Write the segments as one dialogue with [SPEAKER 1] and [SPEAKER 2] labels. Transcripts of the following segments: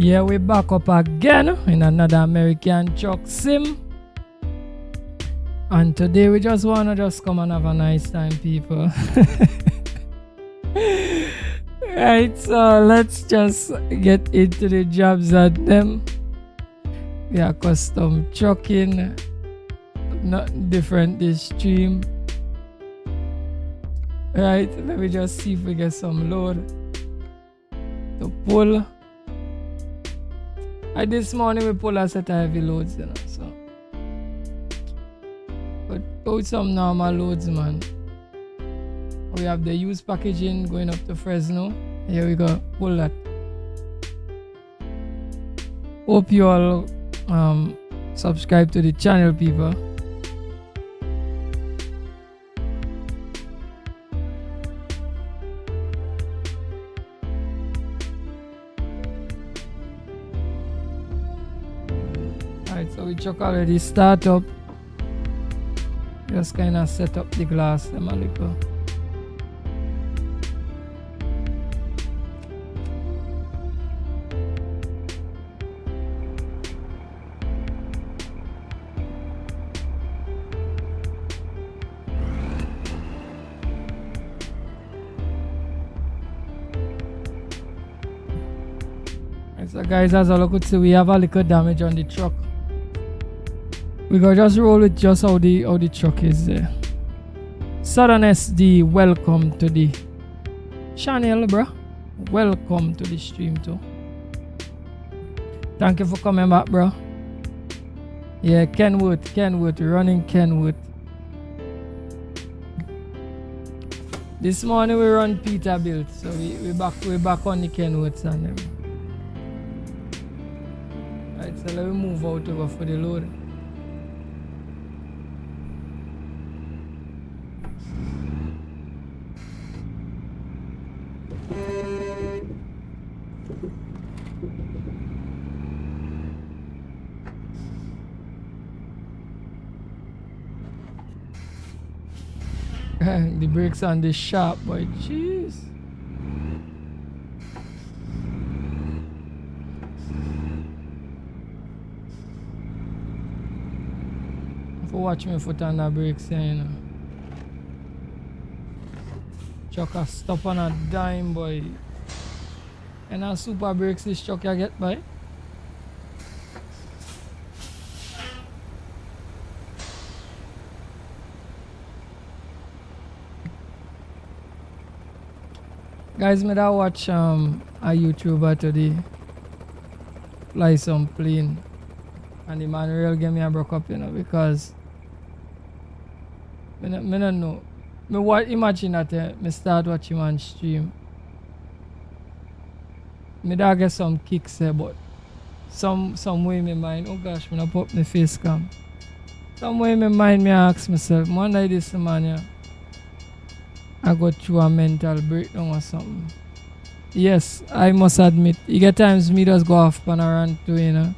[SPEAKER 1] Yeah, we back up again in another American truck sim. And today we just wanna come and have a nice time, people. Right, so let's just get into the jobs at them. We are custom trucking, nothing different this stream. Right, let me just see if we get some load to pull. This morning we pull a set of heavy loads, you know, so. But go some normal loads, man. We have the used packaging going up to Fresno. Here we go, pull that. Hope you all subscribe to the channel, people. Alright, so we truck already start up. Just kind of set up the glass them a little. So guys, as all I could see, we have a little damage on the truck. We gotta just roll with just how the truck is there. Southern SD, welcome to the channel, bro. Welcome to the stream too. Thank you for coming back, bro. Yeah, Kenwood, running Kenwood. This morning we run Peterbilt, so we back on the Kenwoods and them. Right, so let me move out over for the load. The brakes on this sharp, boy. Jeez. For watch me foot on the brakes, you know. Truck a stop on a dime, boy. And a super brakes this truck you get, boy. Guys, me that watch a YouTuber today fly some plane, and the man real get me a broke up, you know, because me not know. Imagine that me start watching on stream. Me da get some kicks there, but some way in my mind, oh gosh, me not pop my face cam. Some way in my mind me ask myself, one day this man yeah, I go through a mental breakdown or something. Yes, I must admit, you get times me just go off on a rant too, you know.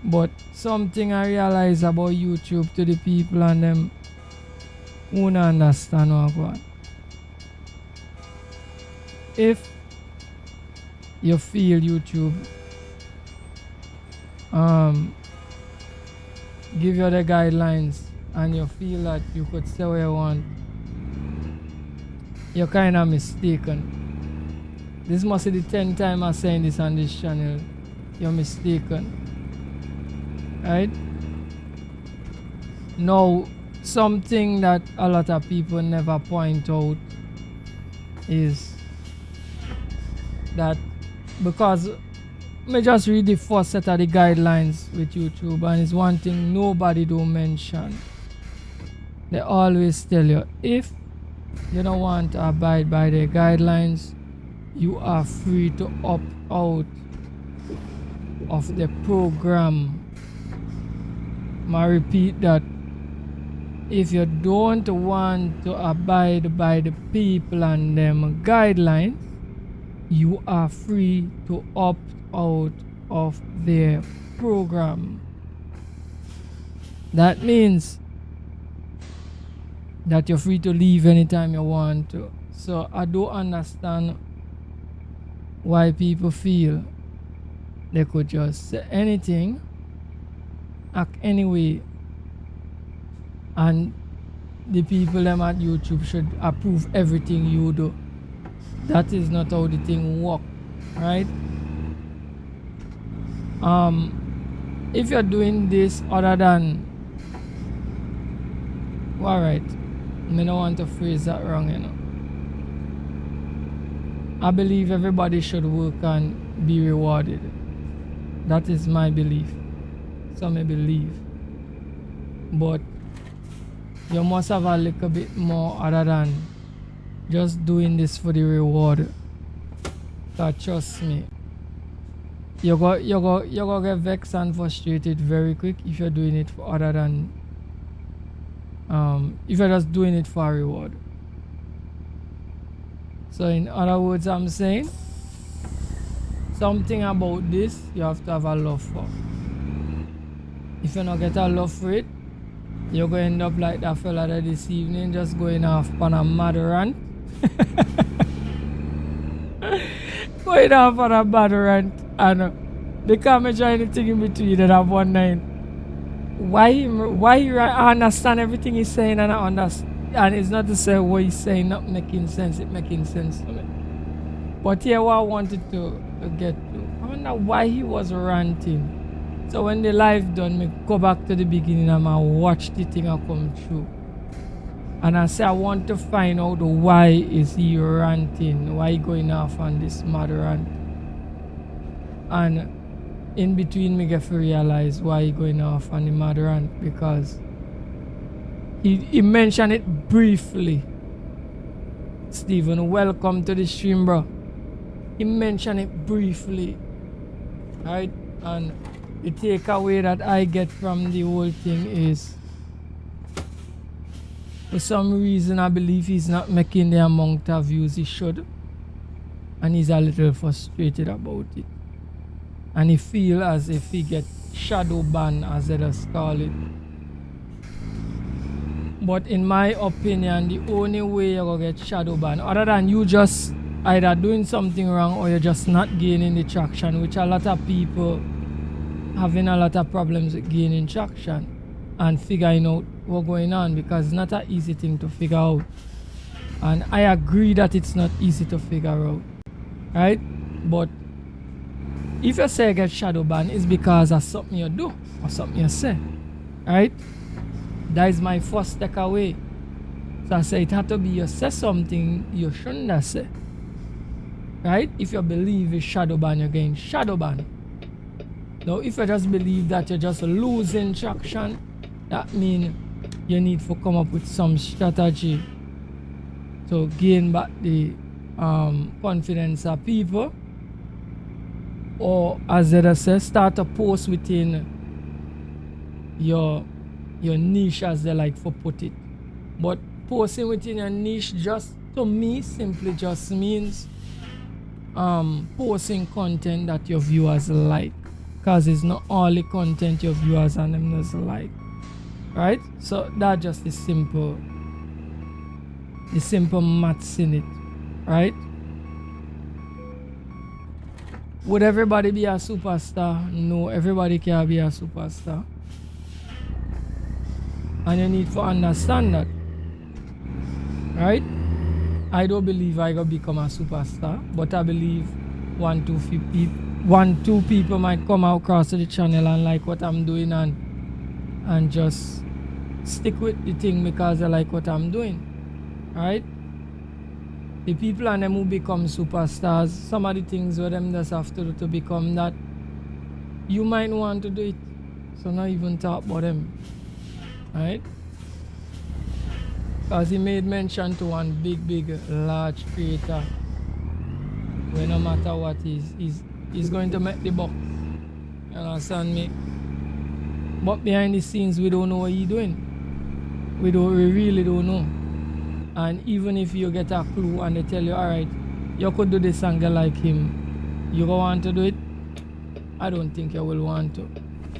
[SPEAKER 1] But something I realize about YouTube to the people and them who don't understand what go on. If you feel YouTube give you the guidelines and you feel that you could say what you want, you're kind of mistaken. This must be the 10th time I'm saying this on this channel. You're mistaken. Right? Now, something that a lot of people never point out is that because me just read the first set of the guidelines with YouTube, and it's one thing nobody do mention. They always tell you, if you don't want to abide by the guidelines, you are free to opt out of the program. I repeat that. If you don't want to abide by the people and them guidelines, you are free to opt out of their program. That means that you're free to leave anytime you want to. So I don't understand why people feel They could just say anything, act anyway, and the people them at YouTube should approve everything you do. That is not how the thing work, right? If you're doing this other than, alright, I don't want to phrase that wrong, you know. I believe everybody should work and be rewarded. That is my belief. Some may believe. But you must have a little bit more other than just doing this for the reward. But trust me, you go get vexed and frustrated very quick if you're doing it for other than if you're just doing it for a reward. So in other words, I'm saying something about this you have to have a love for. If you don't get a love for it, you're going to end up like that fella there this evening, just going off on a mad rant. Going off on a bad rant, and they can't try anything in between and have one night. Why I understand everything he's saying, and I understand, and it's not to say what he's saying not making sense, it making sense to me. But here what I wanted to get to, I wonder why he was ranting. So when the live done, me go back to the beginning and I watch the thing I come through. And I say I want to find out why is he ranting, why he going off on this mad rant. And in between me get to realize why he going off on the mad rant, because he mentioned it briefly. Stephen, welcome to the stream, bro. He mentioned it briefly, right? And the takeaway that I get from the whole thing is, for some reason I believe he's not making the amount of views he should, and he's a little frustrated about it, and he feel as if he get shadow ban, as they just call it. But in my opinion, the only way you're gonna get shadow ban, other than you just either doing something wrong or you're just not gaining the traction, which a lot of people having a lot of problems with gaining traction and figuring out what's going on, because it's not an easy thing to figure out. And I agree that it's not easy to figure out, right? But if you say you get shadow ban, it's because of something you do or something you say, right? That is my first takeaway. So I say it had to be you say something you shouldn't have say, right? If you believe it's shadow ban, you're getting shadow ban. Now if you just believe that you're just losing traction, that means you need to come up with some strategy to gain back the confidence of people, or as they say, start to post within your niche, as they like to put it. But posting within your niche, just to me, simply just means posting content that your viewers like, because it's not all the content your viewers and them just like, right? So that's just the simple maths in it, right? Would everybody be a superstar? No, everybody can be a superstar, and you need to understand that, right? I don't believe I gonna become a superstar, but I believe one, two people might come across to the channel and like what I'm doing, and just stick with the thing because they like what I'm doing, right? The people and them who become superstars, some of the things where them just have to do to become that, you might want to do it, so not even talk about them, right? Because he made mention to one big large creator where no matter what he's going to make the box, you understand me? But behind the scenes we don't know what he's doing. We really don't know. And even if you get a clue and they tell you, alright, you could do this and get like him, you go want to do it? I don't think you will want to.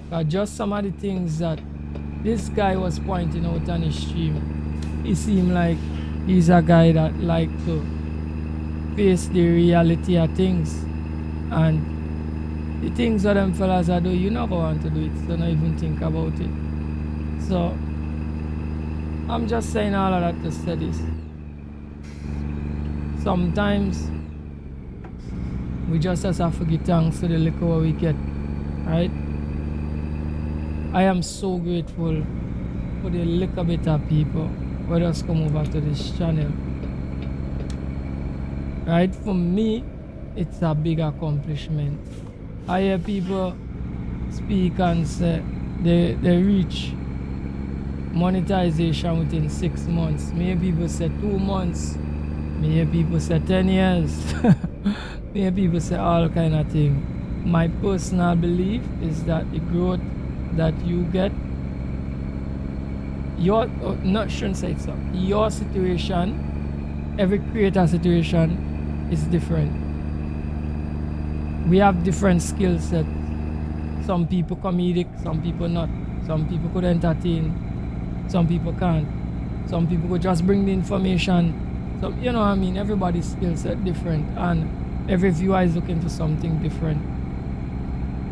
[SPEAKER 1] But just some of the things that this guy was pointing out on his stream, it seemed like he's a guy that like to face the reality of things, and the things that them fellas are do, you not going want to do it, so not even think about it. So I'm just saying all of that to say this. Sometimes we just have to give thanks to the liquor we get, right? I am so grateful for the little bit of people who just come over to this channel. Right? For me, it's a big accomplishment. I hear people speak and say they reach monetization within 6 months. Me hear people say 2 months. Me hear people say 10 years. Me hear people say all kind of things. My personal belief is that the growth that you get, shouldn't say it so. Your situation, every creator situation is different. We have different skill sets. Some people comedic, some people not. Some people could entertain, some people can't. Some people could just bring the information. So, you know what I mean? Everybody's skill set different, and every viewer is looking for something different.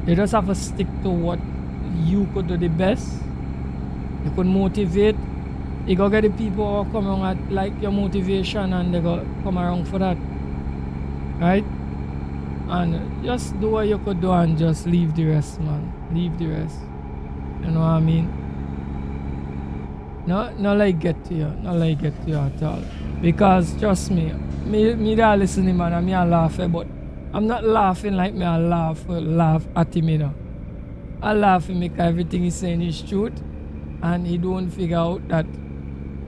[SPEAKER 1] You just have to stick to what you could do the best. You could motivate. You go get the people who come around at like your motivation, and they go come around for that. Right? And just do what you could do and just leave the rest, man. Leave the rest. You know what I mean? Not like get to you. Not like get to you at all. Because trust me that listening, man, and me a laugh, but I'm not laughing like me a laugh at him, you know. I laugh because everything he's saying is truth, and he don't figure out that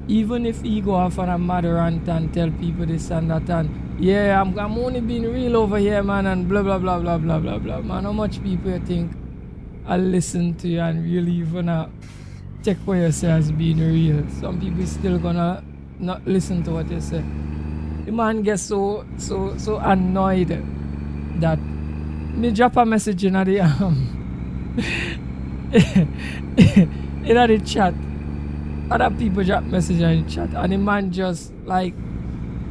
[SPEAKER 1] even if he go off on a mad rant and tell people this and that, and yeah, I'm only being real over here, man, and blah blah blah blah blah blah blah, man. How much people you think I listen to you and really even check what you say as being real? Some people still gonna not listen to what you say. The man gets so annoyed that me drop a message in the in the chat. Other people drop message in the chat, and the man just like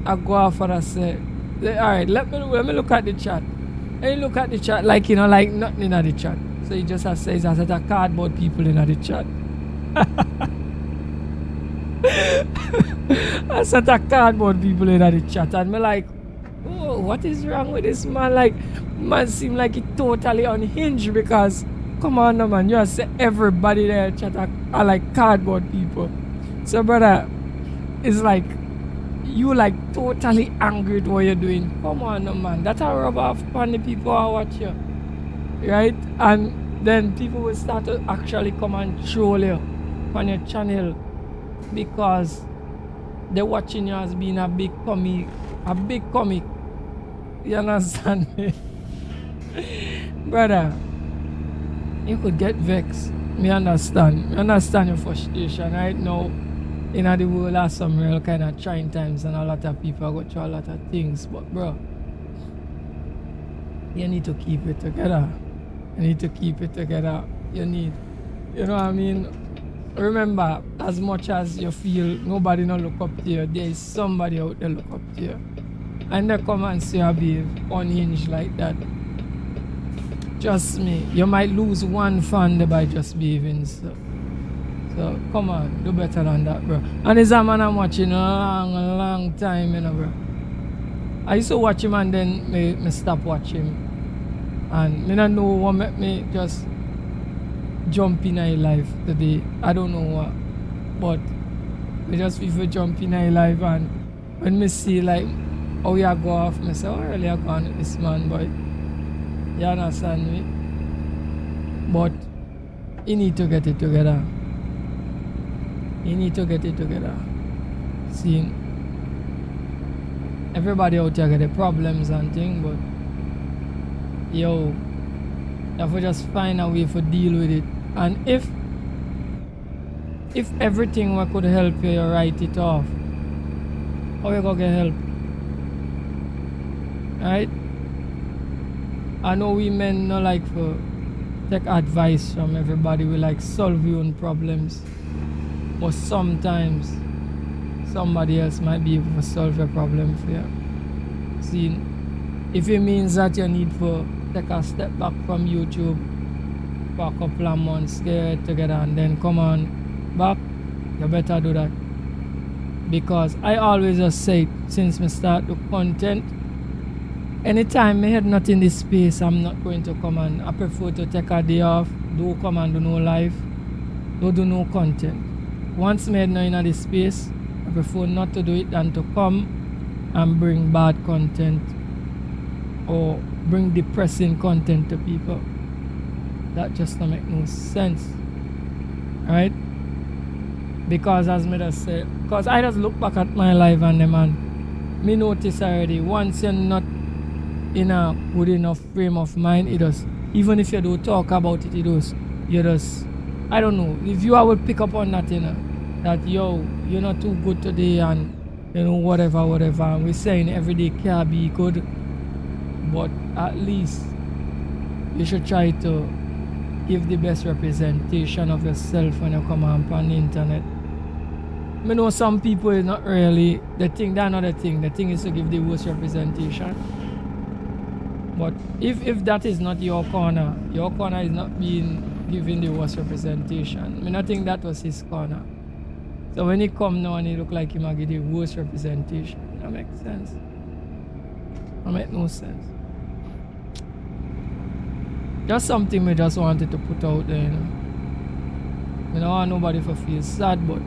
[SPEAKER 1] I go off and I say, alright, let me look at the chat. And he look at the chat like, you know, like nothing in the chat. So he just says a set of cardboard people in the chat. A set of cardboard people in the chat, and me like, oh, what is wrong with this man? Like, man seem like he totally unhinged, because come on now, man, you just say everybody there in chat are like cardboard people. So brother, it's like you like totally angry at what you're doing. Come on now, man, that's a rub off on the people who watch you, right? And then people will start to actually come and troll you on your channel because they're watching you as being a big comic. You understand me? Brother, you could get vexed. Me understand your frustration right now. In the world are some real kind of trying times, and a lot of people go through a lot of things, but bro, you need to keep it together. You know what I mean? Remember, as much as you feel nobody no look up to you, there is somebody out there look up to you, and they come and see you behave unhinged like that. Trust me, you might lose one fan by just behaving so come on, do better than that, bro. And it's a man I'm watching a long time, you know, bro. I used to watch him and then me stop watching him, and me don't know what make me just jump in my life today. I don't know what, but me just feel jump in my life, and when me see like how you go off, me say, oh really I gone with this man, boy. You understand me? But you need to get it together. See, everybody out there got their problems and things, but yo, you have to just find a way to deal with it. And if everything what could help you, you write it off, how you gonna get help? Right? I know we men not like to take advice from everybody. We like solve your own problems, but sometimes somebody else might be able to solve your problem for you. See, if it means that you need to take a step back from YouTube for a couple of months, get it together, and then come on back, you better do that. Because I always just say it since me start the content, anytime me had not in this space, I'm not going to come, and I prefer to take a day off, do come and do no live, do no content. Once me had not in this space, I prefer not to do it than to come and bring bad content or bring depressing content to people. That just don't make no sense, right? Because as me just say, because I just look back at my life and them, and me notice already, once you're not in a good enough frame of mind, it does, even if you don't talk about it, it does, you just, I don't know, if you will pick up on that, you know, that yo, you're not too good today, and you know, whatever, and we're saying every day can't be good, but at least you should try to give the best representation of yourself when you come on the internet. I know some people is not really, they think that's another thing. The thing is to give the worst representation. But if that is not your corner is not being given the worst representation. I think that was his corner. So when he come now and he look like he might give the worst representation, that makes sense. That make no sense. Just something we just wanted to put out there, you know. I don't want nobody to feel sad, but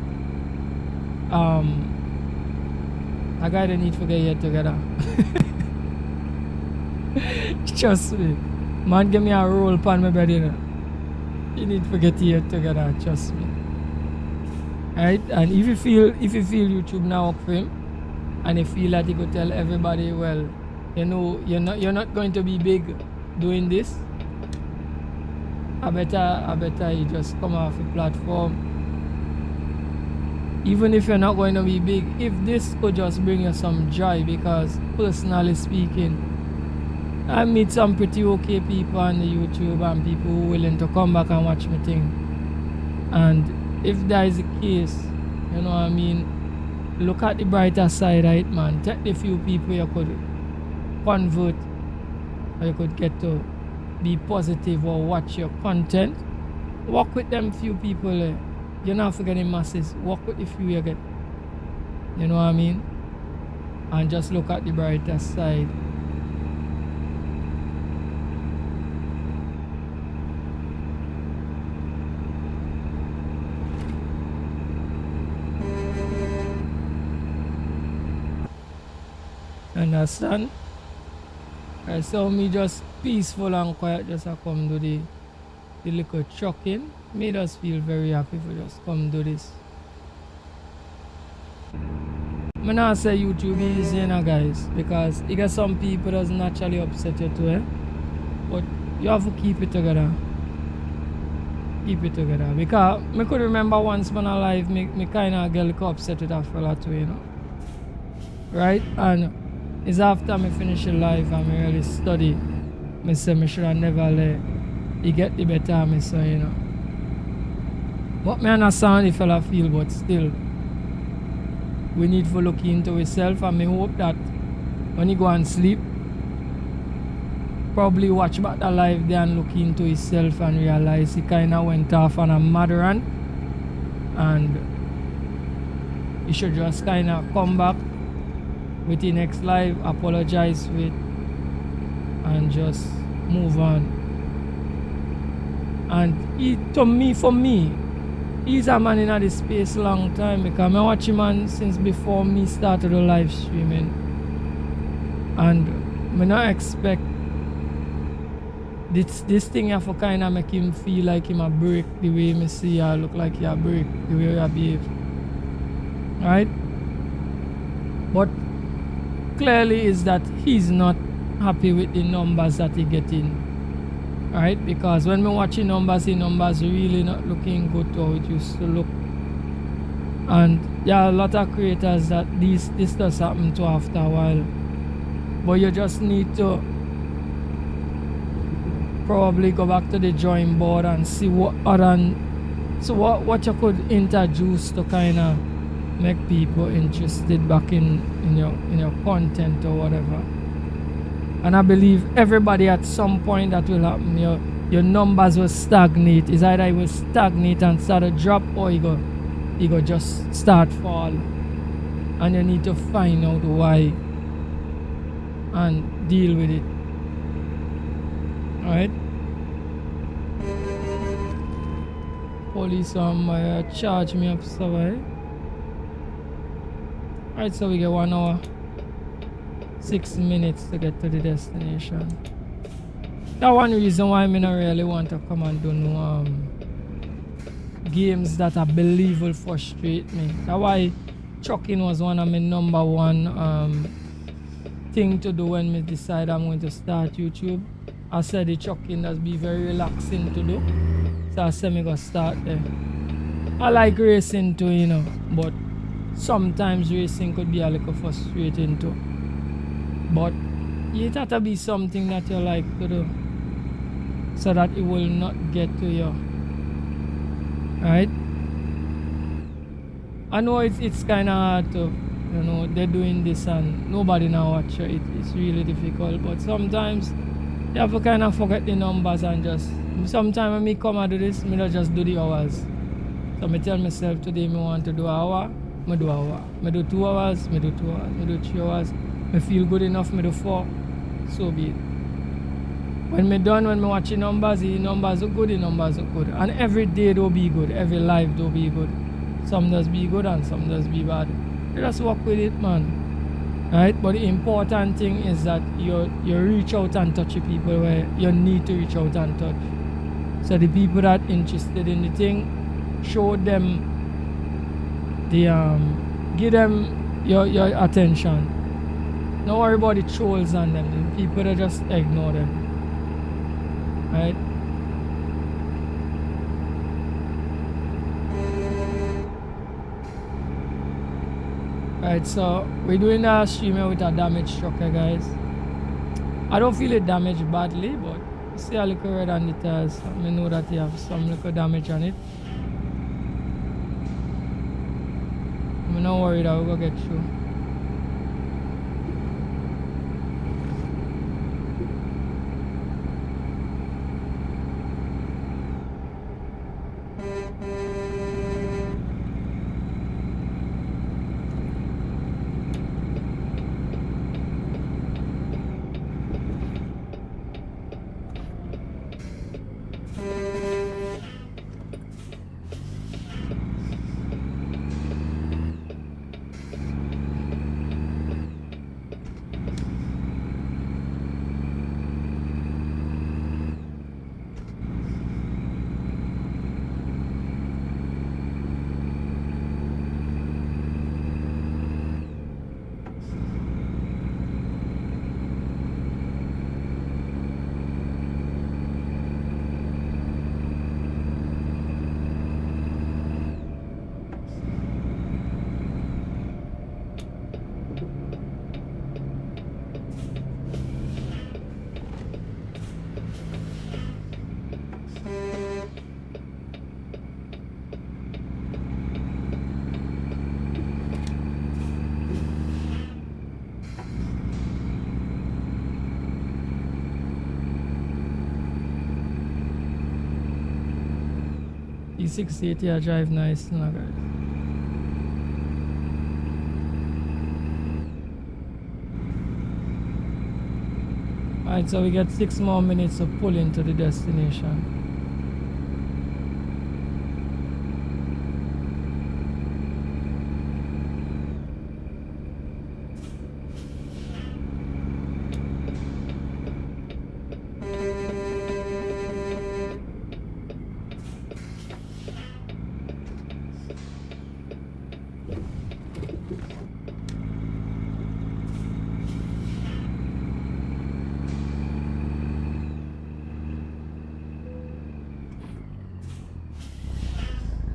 [SPEAKER 1] I got the need to get here together. Trust me. Man, give me a roll pan my bed, you know. You need to get here together, trust me. Right? And if you feel YouTube now work for him, and you feel that he could tell everybody, well, you know, you're not going to be big doing this, I better you just come off the platform. Even if you're not going to be big, if this could just bring you some joy, because personally speaking, I meet some pretty okay people on the YouTube and people who are willing to come back and watch my thing. And if that is the case, you know what I mean, look at the brighter side of it, man. Take the few people you could convert, or you could get to be positive or watch your content. Work with them few people. You're not forgetting masses. Work with the few you get. You know what I mean? And just look at the brighter side. Understand? I saw me just peaceful and quiet, just a come do the little trucking. Made us feel very happy for just come do this. I'm not say YouTube is easy, you know, guys, because you get some people that naturally upset you too, but you have to keep it together. Keep it together. Because I could remember once in my life, me kind of get upset with a fella too, you know. Right? And it's after me finish the life and me really study, me say me should have never let it get the better of me, so, you know. But me understand the fella feel, but still, we need to look into ourselves, and me hope that when he go and sleep, probably watch back the live there and look into himself and realize he kind of went off on a mad run, and he should just kind of come back with the next live, apologize with, and just move on. And for me, he's a man in this space long time, because I watch him man since before me started the live streaming, and I not expect this thing have to kind of make him feel like him a break the way me see I look like he a break the way I behave, right? But clearly is that he's not happy with the numbers that he getting, right? Because when we watching numbers, the numbers really not looking good to how it used to look. And there are a lot of creators that this does happen to after a while, but you just need to probably go back to the drawing board and see what you could introduce to kind of make people interested back in your content or whatever. And I believe everybody at some point that will happen. Your numbers will stagnate. It's either it will stagnate and start to drop, or it go just start fall. And you need to find out why and deal with it. Alright? Police charge me up, so alright, so we get 1 hour 6 minutes to get to the destination. That one reason why I don't really want to come and do no games that I believe will frustrate me. That's why trucking was one of my number one thing to do when I decide I'm going to start YouTube. I said the trucking does be very relaxing to do, so I said I'm going to start there. I like racing too, you know, but sometimes racing could be a little frustrating too. But it has to be something that you like to do, so that it will not get to you. Right? I know it's kind of hard to, you know, they're doing this and nobody now watch it. It's really difficult, but sometimes you have to kind of forget the numbers and just, sometimes when me come and do this, me don't just do the hours. So I tell myself today me want to do an hour, I do an hour. I do 2 hours, I do 2 hours, I do 3 hours. I feel good enough, I do 4. So be it. When me done, when me watch the numbers look good, the numbers look good. And every day they'll be good, every life they'll be good. Some does be good and some does be bad. You just work with it, man. Right? But the important thing is that you reach out and touch the people where you need to reach out and touch. So the people that interested in the thing, show them the give them your attention. Don't worry about the trolls and them. The people that just ignore them. Right? Right, so we're doing a stream here with a damaged truck, guys. I don't feel it damaged badly, but you see a little red on the tires. I know that you have some little damage on it. I'm not worried that we're gonna get through. E68 yeah, drive nice now, guys. Alright, so we get 6 more minutes to pull into the destination.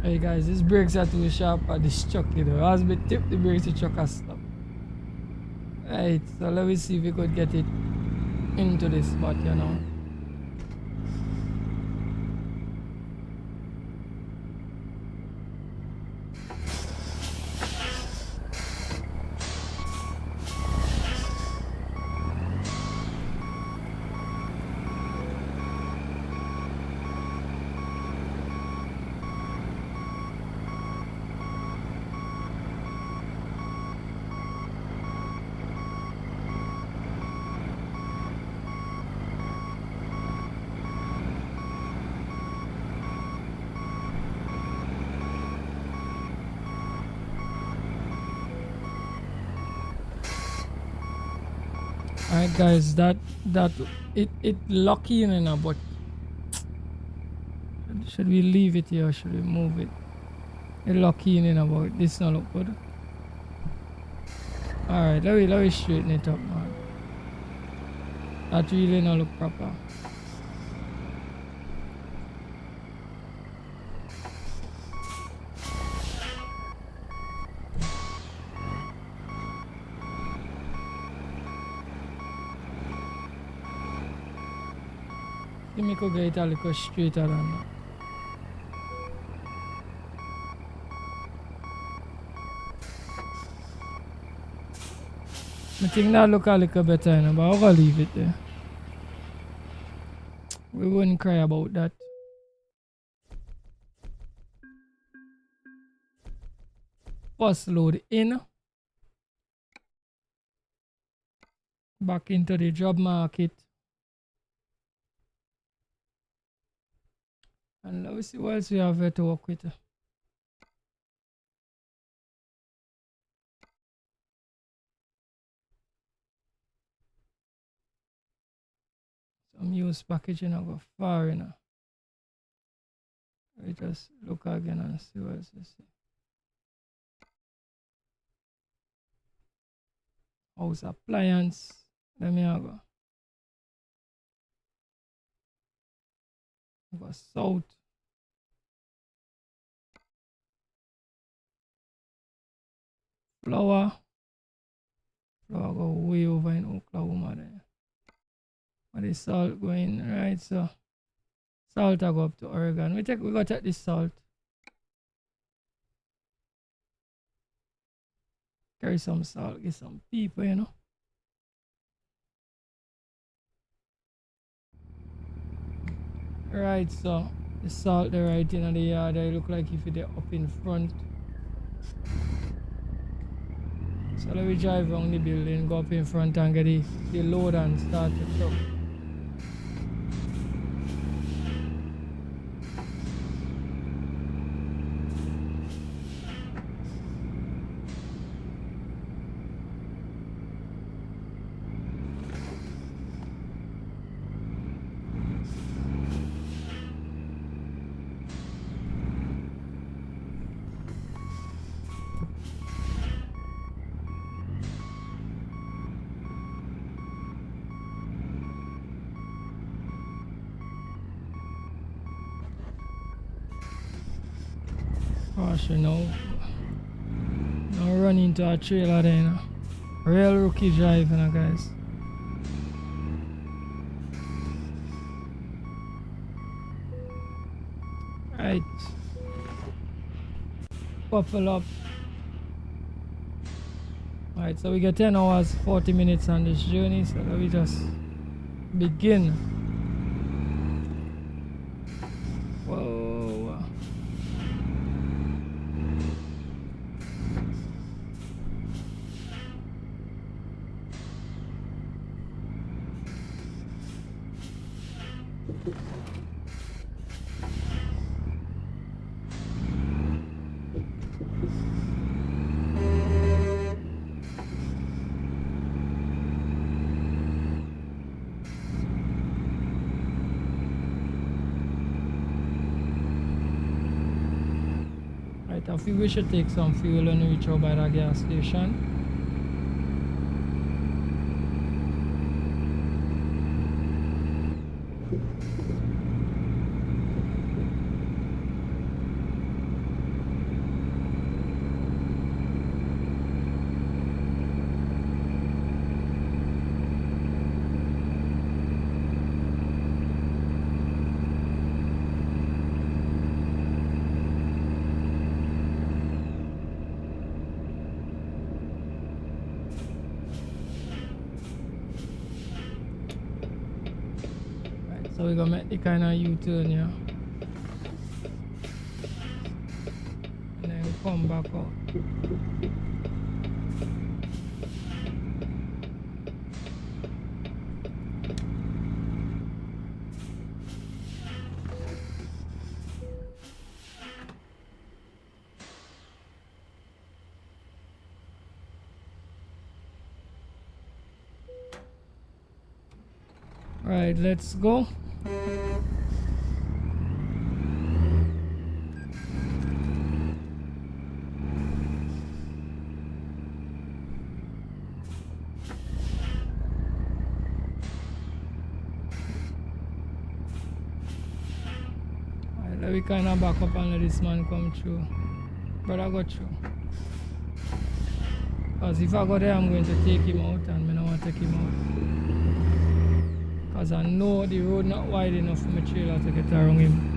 [SPEAKER 1] Hey guys, these brakes are too sharp at this truck, you know. As we tip the brakes, the truck has stopped. Right, so let me see if we could get it into this spot, you know. Alright guys, that it lucky in now, but should we leave it here or should we move it? It lucky in about this not look good. Alright, let me straighten it up, man. That really not look proper. Let me go get it a little straighter than that. I think that look a little better, you know, but I'll leave it there. We wouldn't cry about that. First load in. Back into the job market. And let me see what else we have here to work with. Some used packaging I go far, you know. We just look again and see what else we see. House appliance. Let me go. Go south. Flour. Flour go way over in Oklahoma there. But the salt going right, so salt I go up to Oregon. We go take this salt. Carry some salt, get some people, you know. Right, so the salt there right in the yard, they look like if they're up in front. So let me drive around the building, go up in front and get the load and start the truck. Gosh, you know, don't run into a trailer there, you know. Real rookie drive, you know, guys. Right. Couple up. Alright, so we get 10 hours, 40 minutes on this journey, so let me just begin. Whoa. I think we should take some fuel when we reach out by the gas station. So we're gonna make the kind of U-turn, yeah. And then come back out. Right, let's go. Alright, let me kind of back up and let this man come through. Brother, go through. Because if I go there, I'm going to take him out, and I don't want to take him out. Because I know the road not wide enough for my trailer to get around him.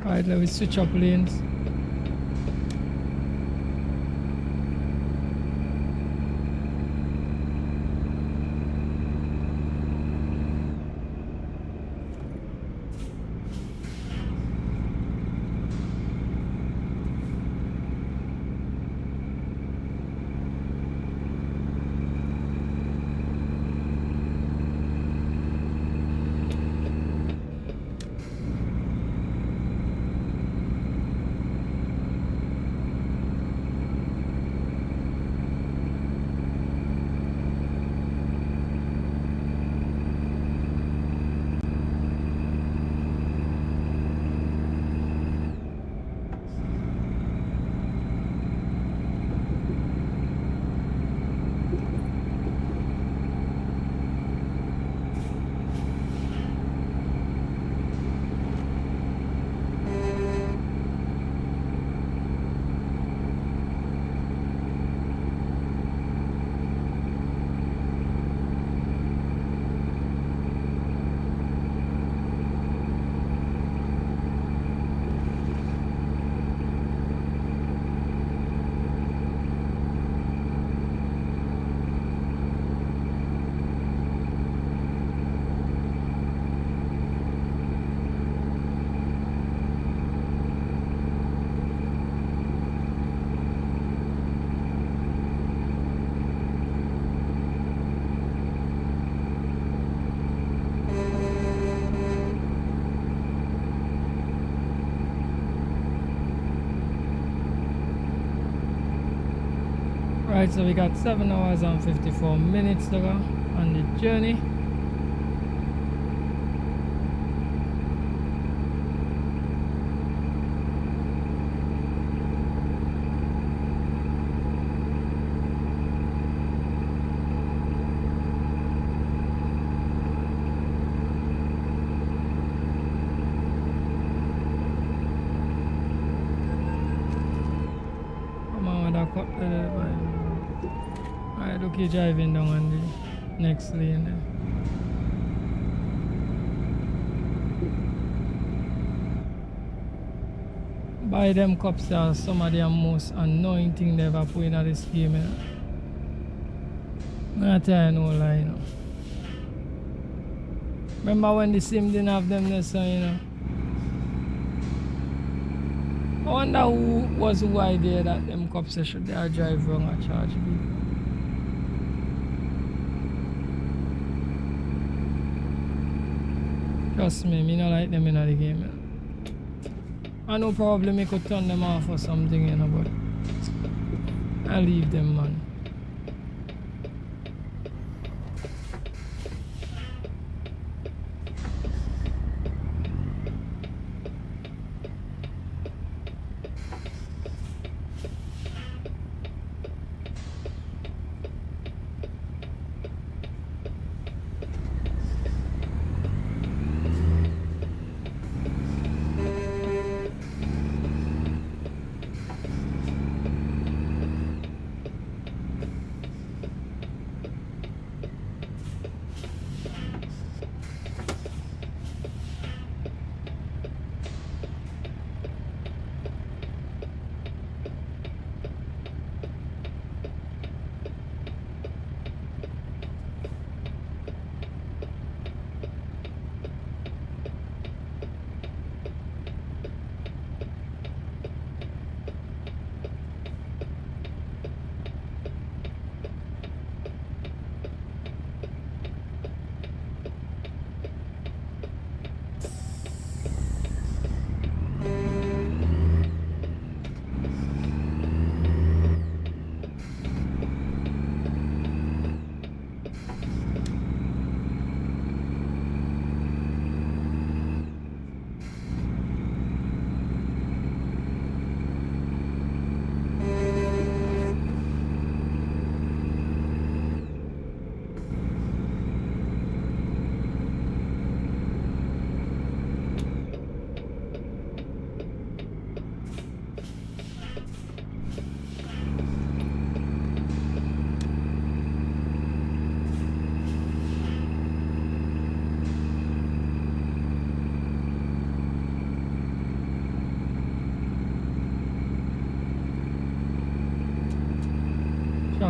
[SPEAKER 1] Alright, let me switch up lanes. Right, so we got 7 hours and 54 minutes to go on the journey. Come on with that cup there, man. Alright, look, you driving down on the next lane there. Buy them cups are some of the most annoying thing they ever put in this game. Not tell you no lie, you know. Remember when the sim didn't have them there, so you know. I wonder who was the idea that them cops should they drive wrong or charge people. Trust me, me not like them in the game. I know probably me could turn them off or something, you know, but I leave them, man.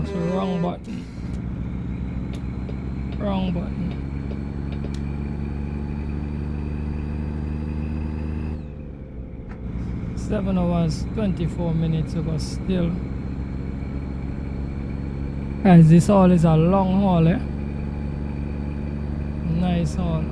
[SPEAKER 1] box, wrong button. Wrong button. Seven hours, 24 minutes ago still. Guys, this haul is a long haul, eh? Nice haul.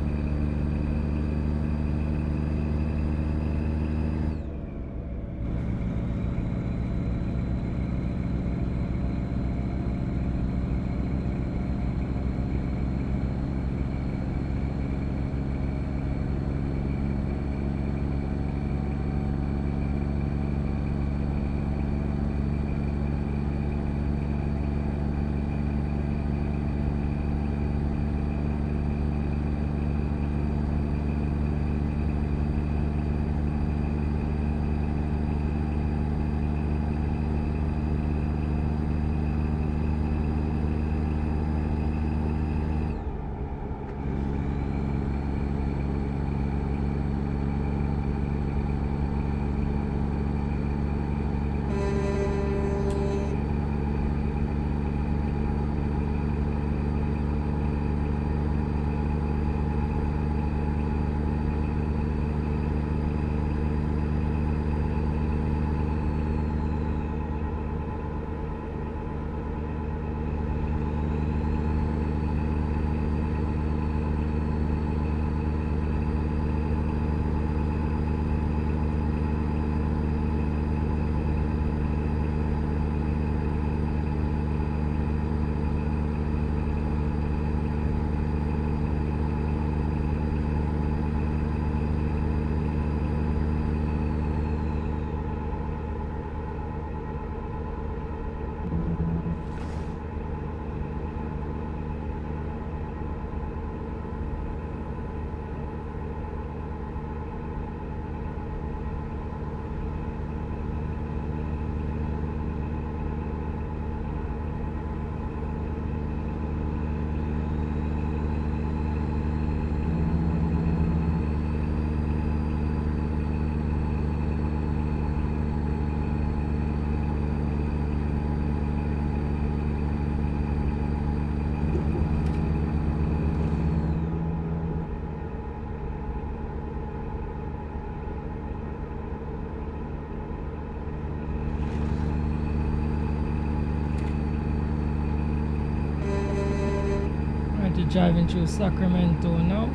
[SPEAKER 1] Driving through Sacramento now.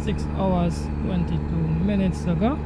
[SPEAKER 1] 6 hours 22 minutes ago.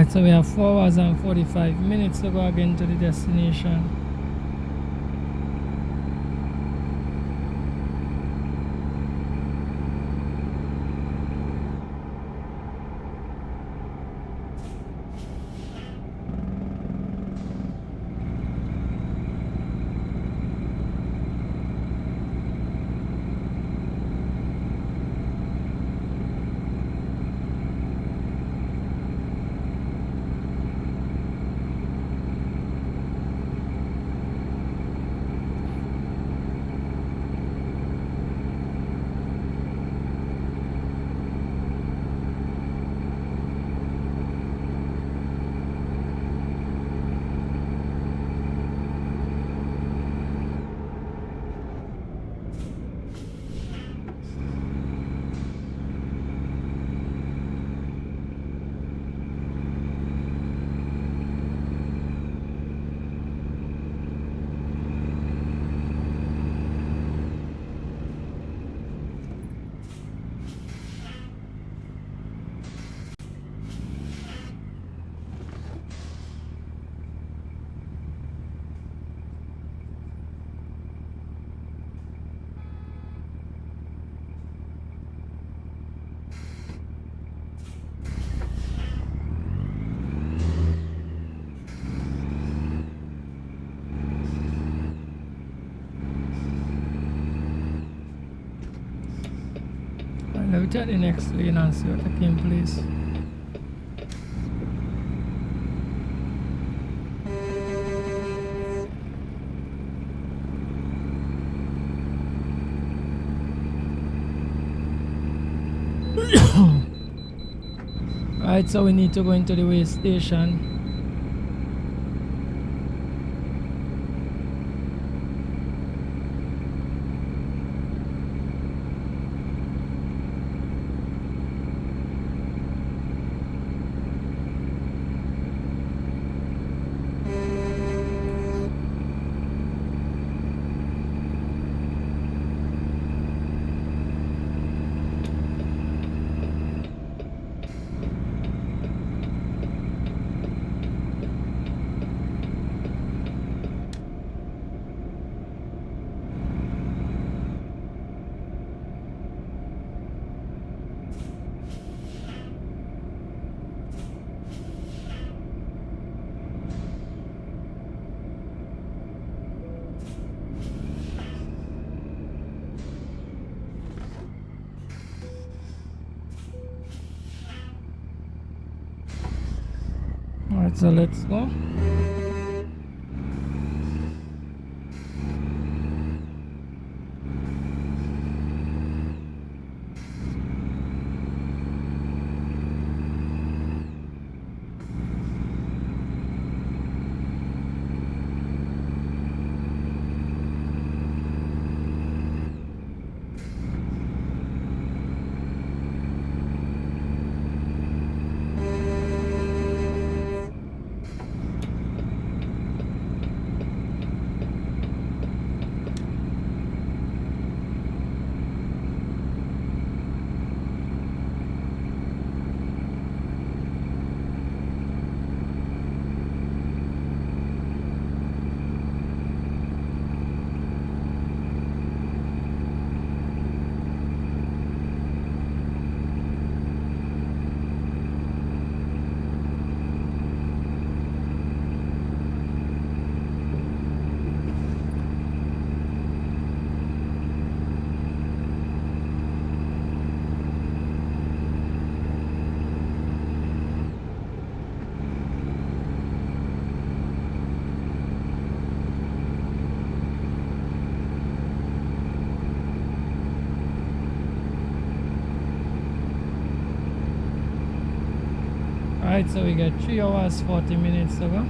[SPEAKER 1] Right, so we have 4 hours and 45 minutes to go again to the destination. Let me check the next lane and see what taking place. Right, so we need to go into the way station. Alright, so let's go. Alright, so we got 3 hours 40 minutes to go.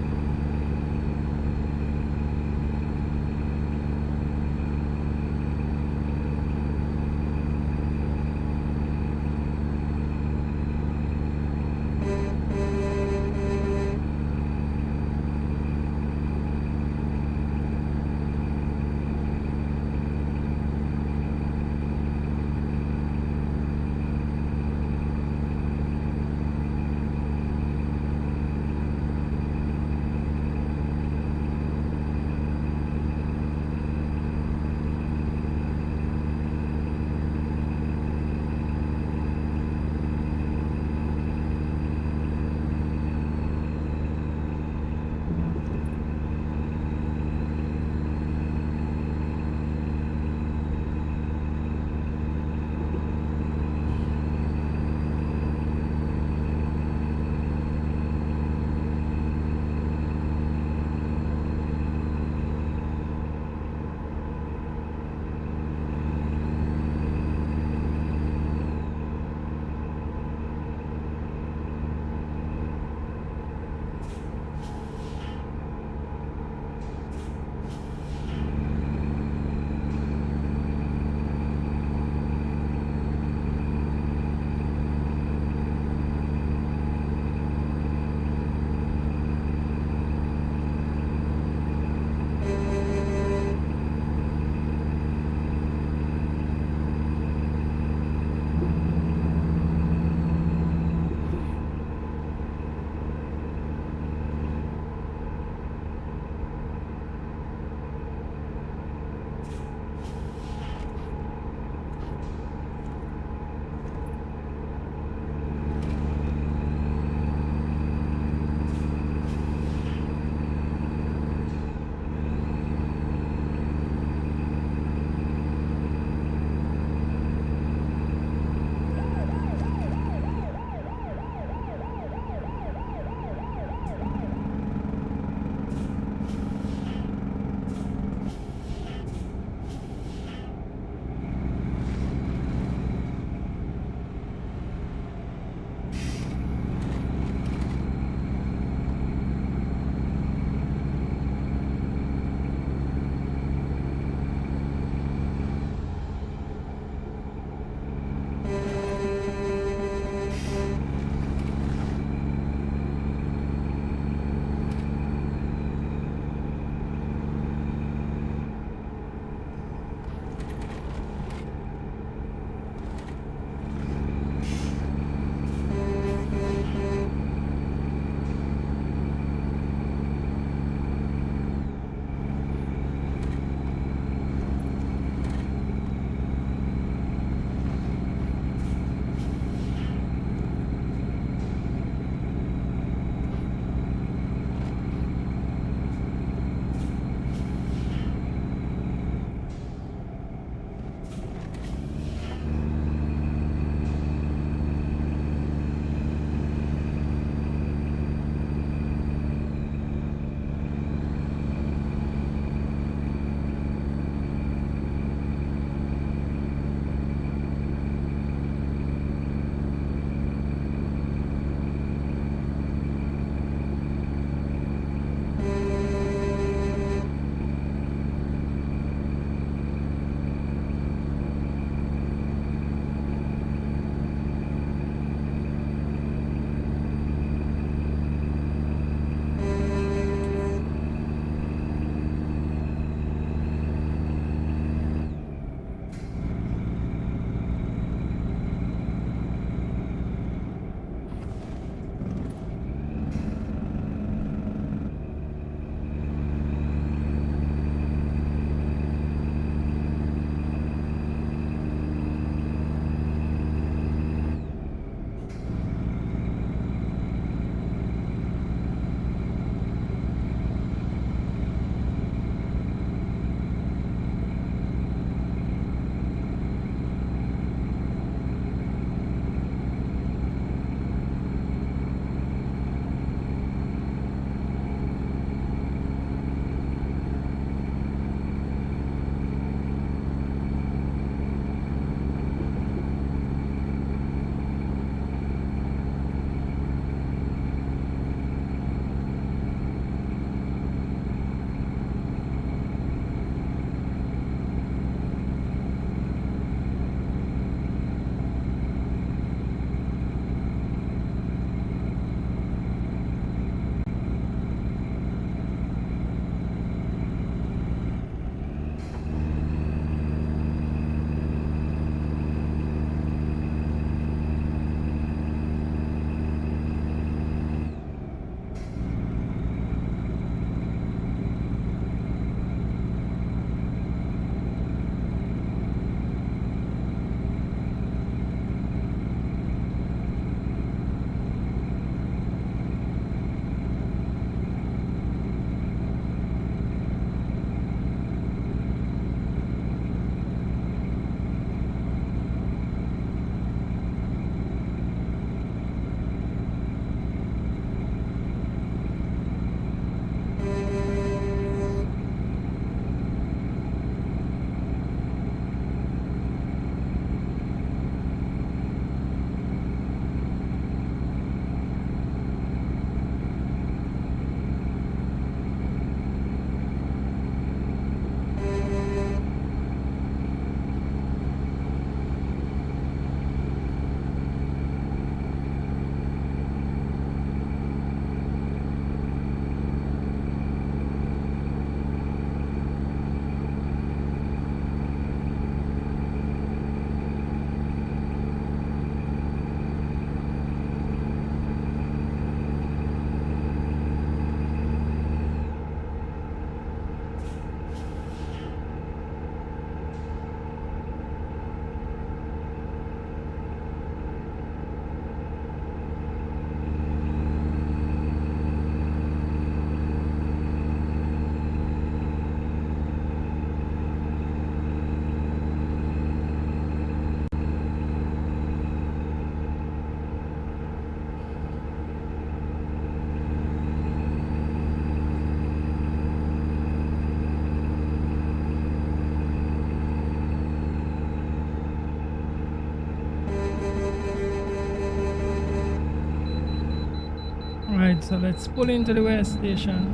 [SPEAKER 1] Alright, so let's pull into the weigh station.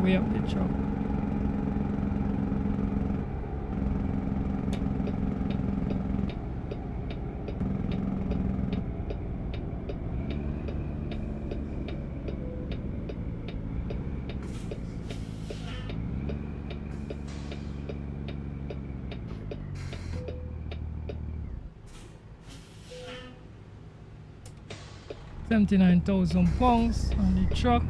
[SPEAKER 1] Weigh up the truck. £79,000 on the truck.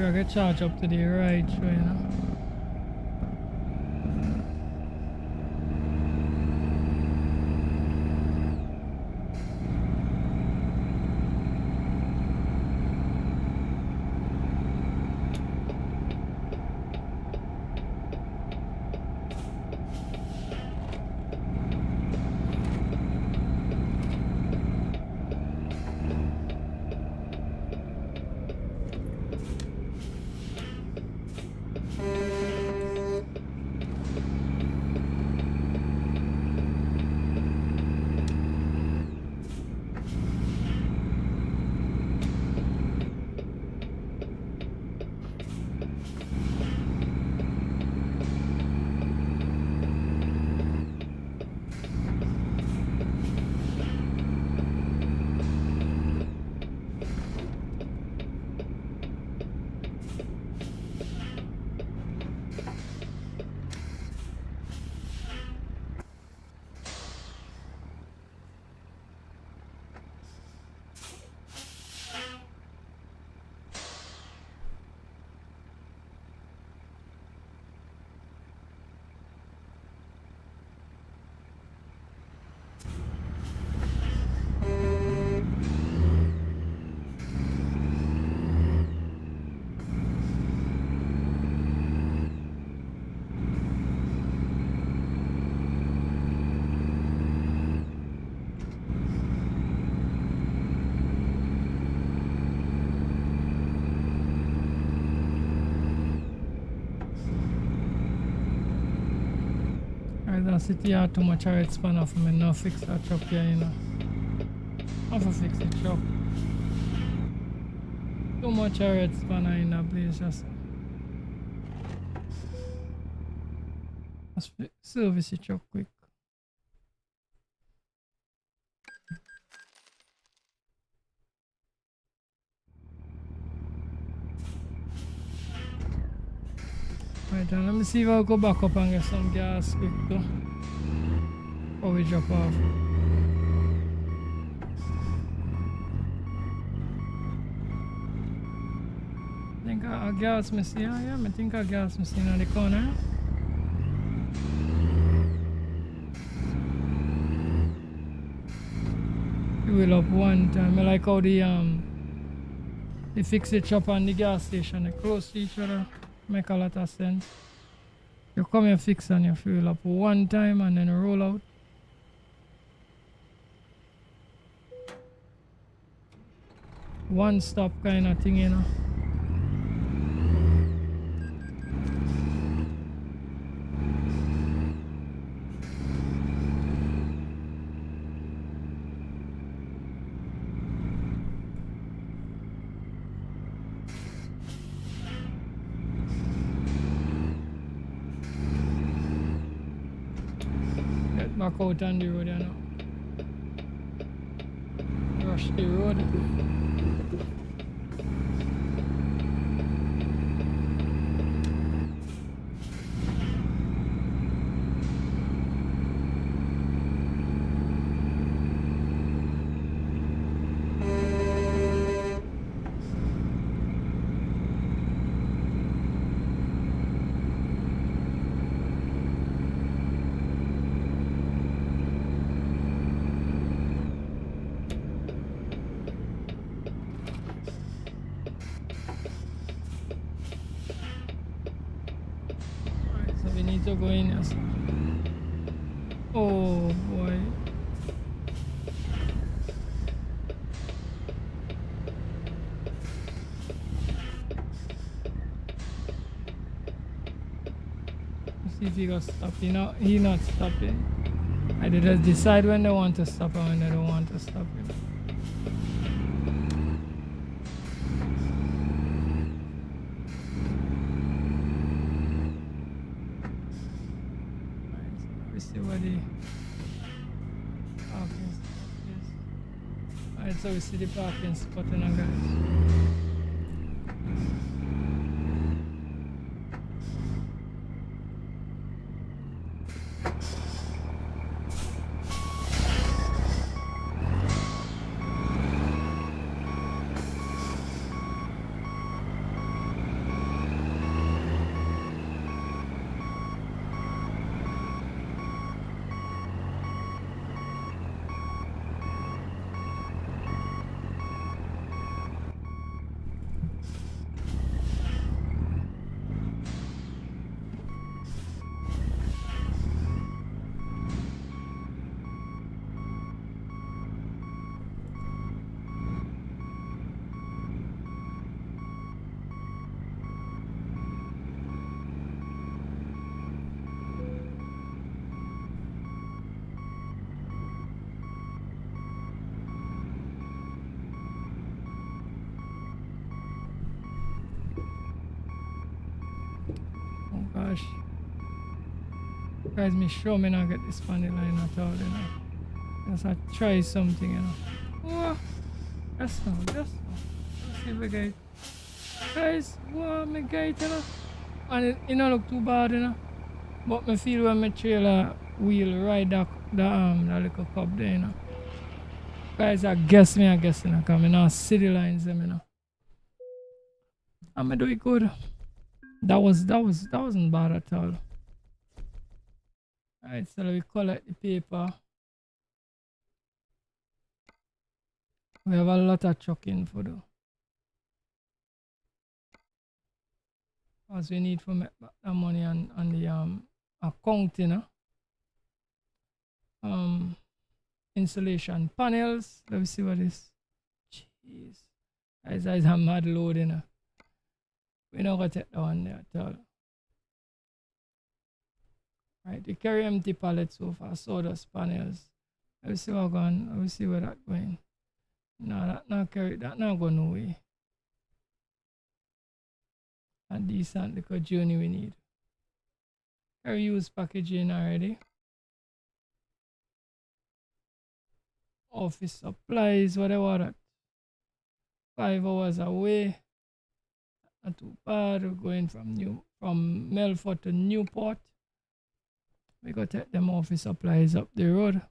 [SPEAKER 1] I get charged up to the right, you know. The city had too much red spanner for me now fix that truck here, you know. I have to fix the truck. Too much red spanner in that place just. Let's service the truck quick. Right, then let me see if I'll go back up and get some gas quick too. Before we drop off. I think I gas me see, yeah, I think I gas me see in the corner. Fuel up one time. I like how they fix it up on the gas station, they close to each other. Make a lot of sense. You come here fix and you fill up one time and then roll out. One stop kind of thing, you know. Back out on the road, you know. Rush the road. We need to go in here. Oh boy. Let's see if he got stop. He not stopping. I did just decide when they want to stop and when they don't want to stop. See what the parking spot is. Alright, so we see the parking spot now, guys. Gosh. Guys, me sure me not get this funny line at all, you know. Just I try something, you know. Oh, just now. Let's see if we get it. Guys, what me get it, you know. And it don't look too bad, you know. But me feel when my trailer wheel ride that little cup there, you know. Guys, I guess, you know, because I not see the lines them, you know. And me do it good. That wasn't bad at all. Alright, so we collect the paper. We have a lot of chucking for though. As we need to make back the money on the account, you know. Insulation panels. Let me see what this. Jeez. Guys, that is a mad load, you know. We not gonna take that one there at all. Right, we carry empty pallets so far, sawdust panels. Let me see what going. Let me see where that going. No, that not carry. That not go no way. A decent little journey we need. Carry used packaging already. Office supplies, whatever that. 5 hours away. Not too bad. We're going from Melfort to Newport. We gotta take them office supplies up the road.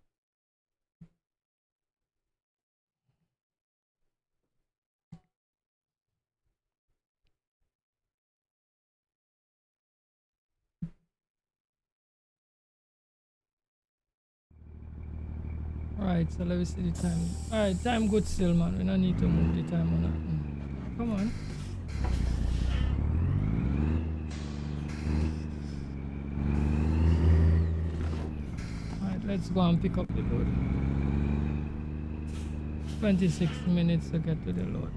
[SPEAKER 1] Alright, so let me see the time. Alright, time good still, man. We don't need to move the time on that. Come on. let's go and pick up the load. 26 minutes to get to the load.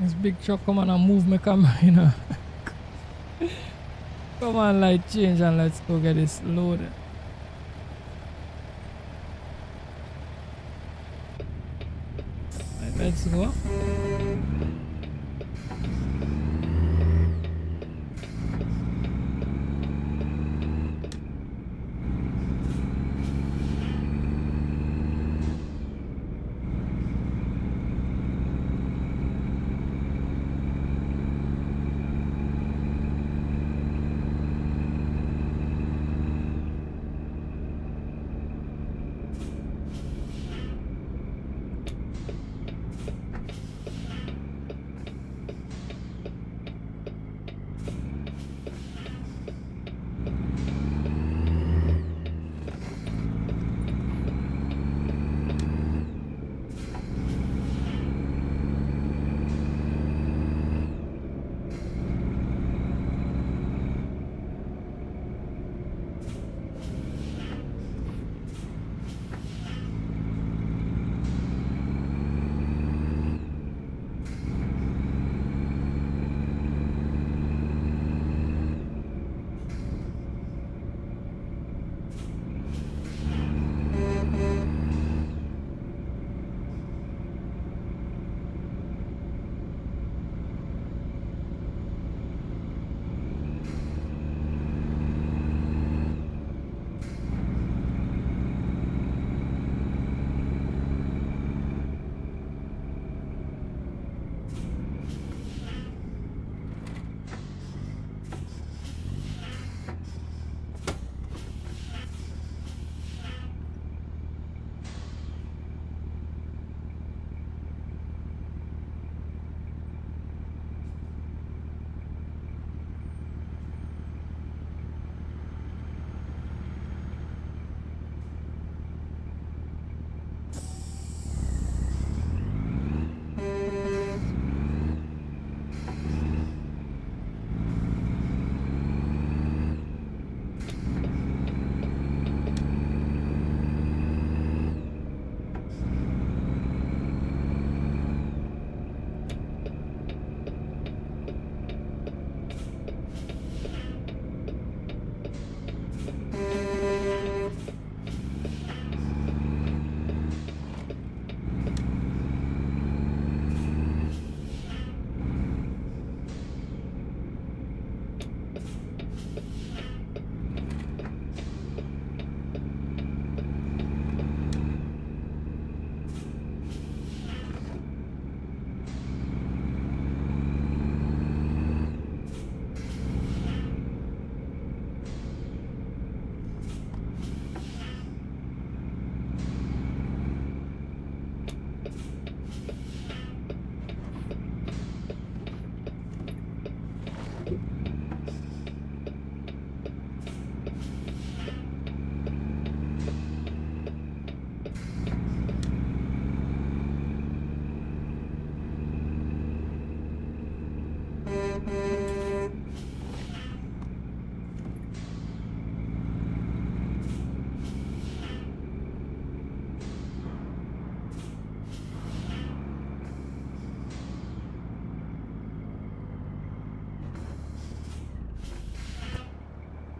[SPEAKER 1] This big truck come on and move me camera, you know. Come on, light change and let's go get this loaded. Right, let's go.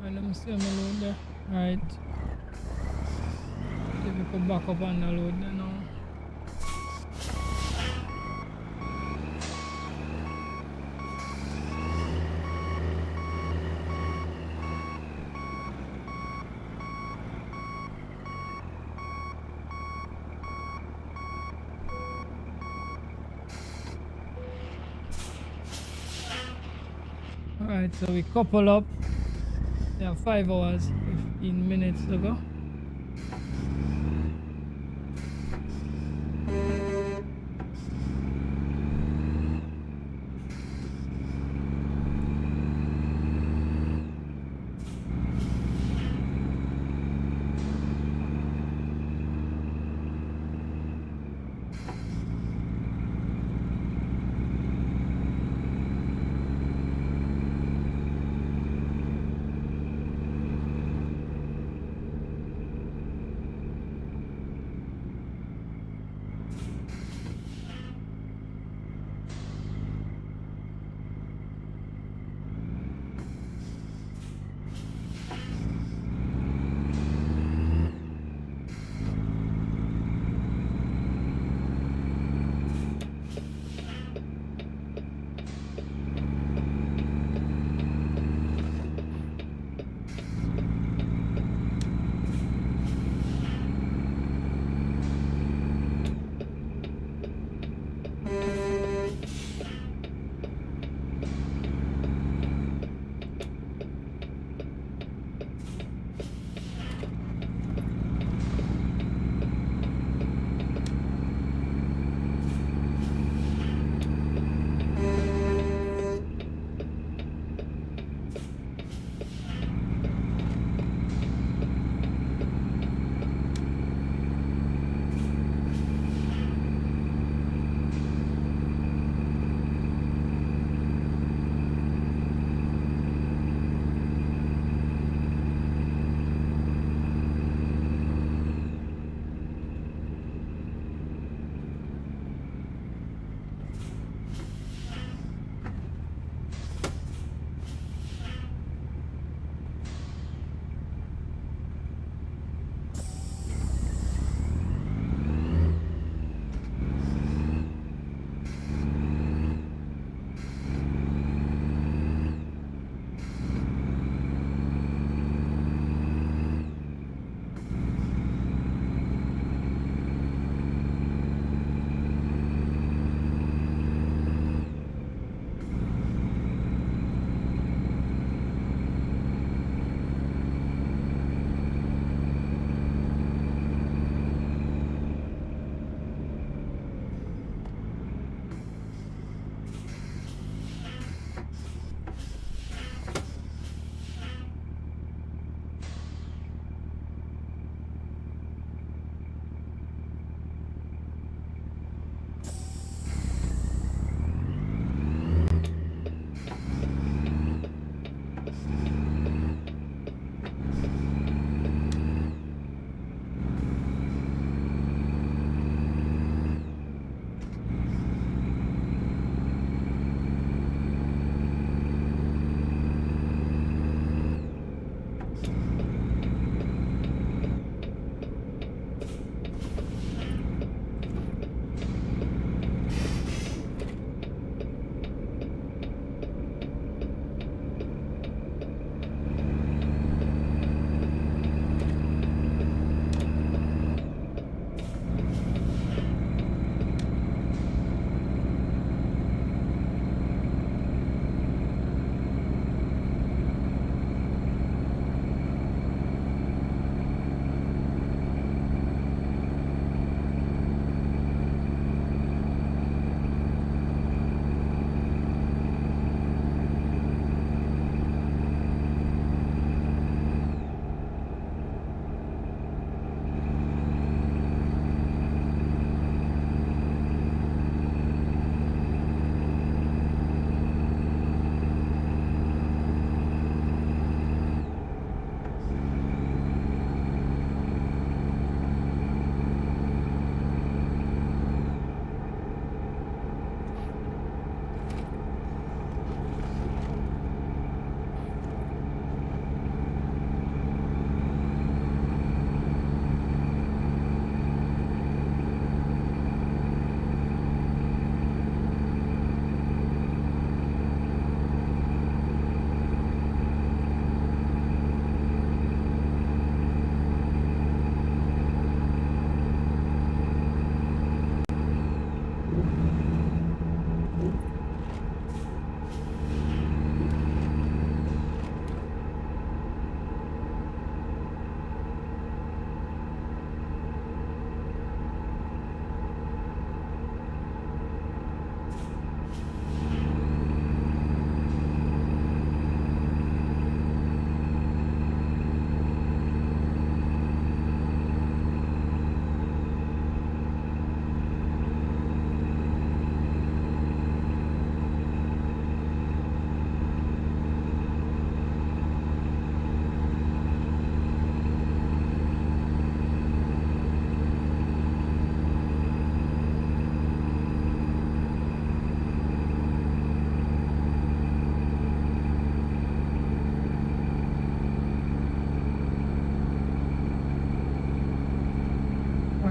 [SPEAKER 1] Alright, let me see my load there. Alright. See if we could back up on the load there now. Alright, so we couple up. Yeah, 5 hours, 15 minutes to go.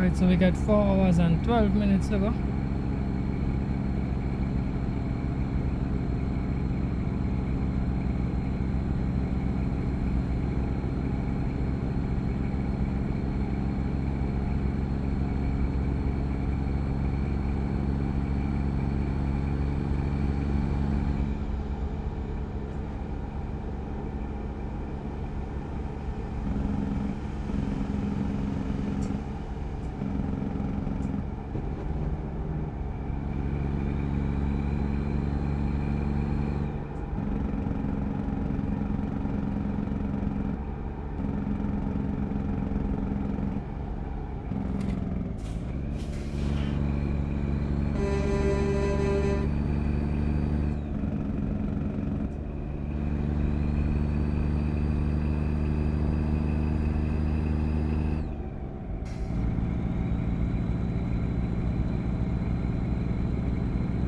[SPEAKER 1] Alright, so we got 4 hours and 12 minutes to go.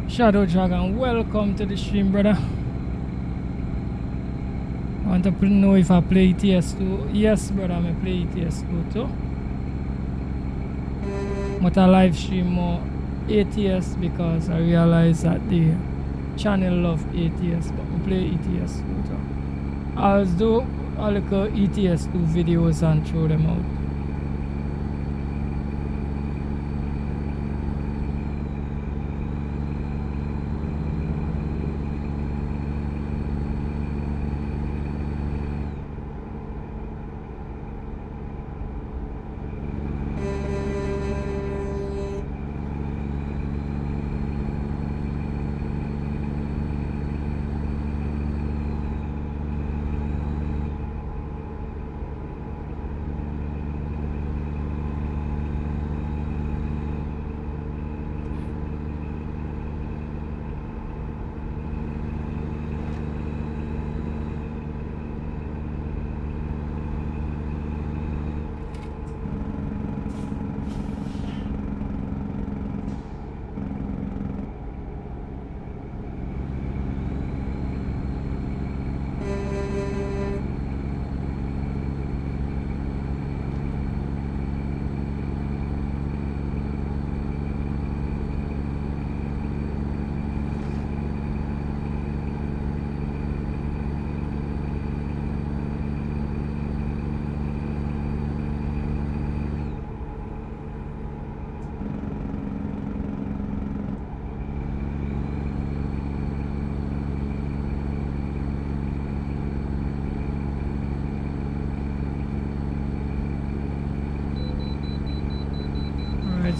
[SPEAKER 1] Shadow Dragon, welcome to the stream, brother. I want to know if I play ETS2. Yes, brother, I play ETS2 too. But I live stream more ATS because I realize that the channel love ATS, but I play ETS2 too. I'll do a little ETS2 videos and throw them out.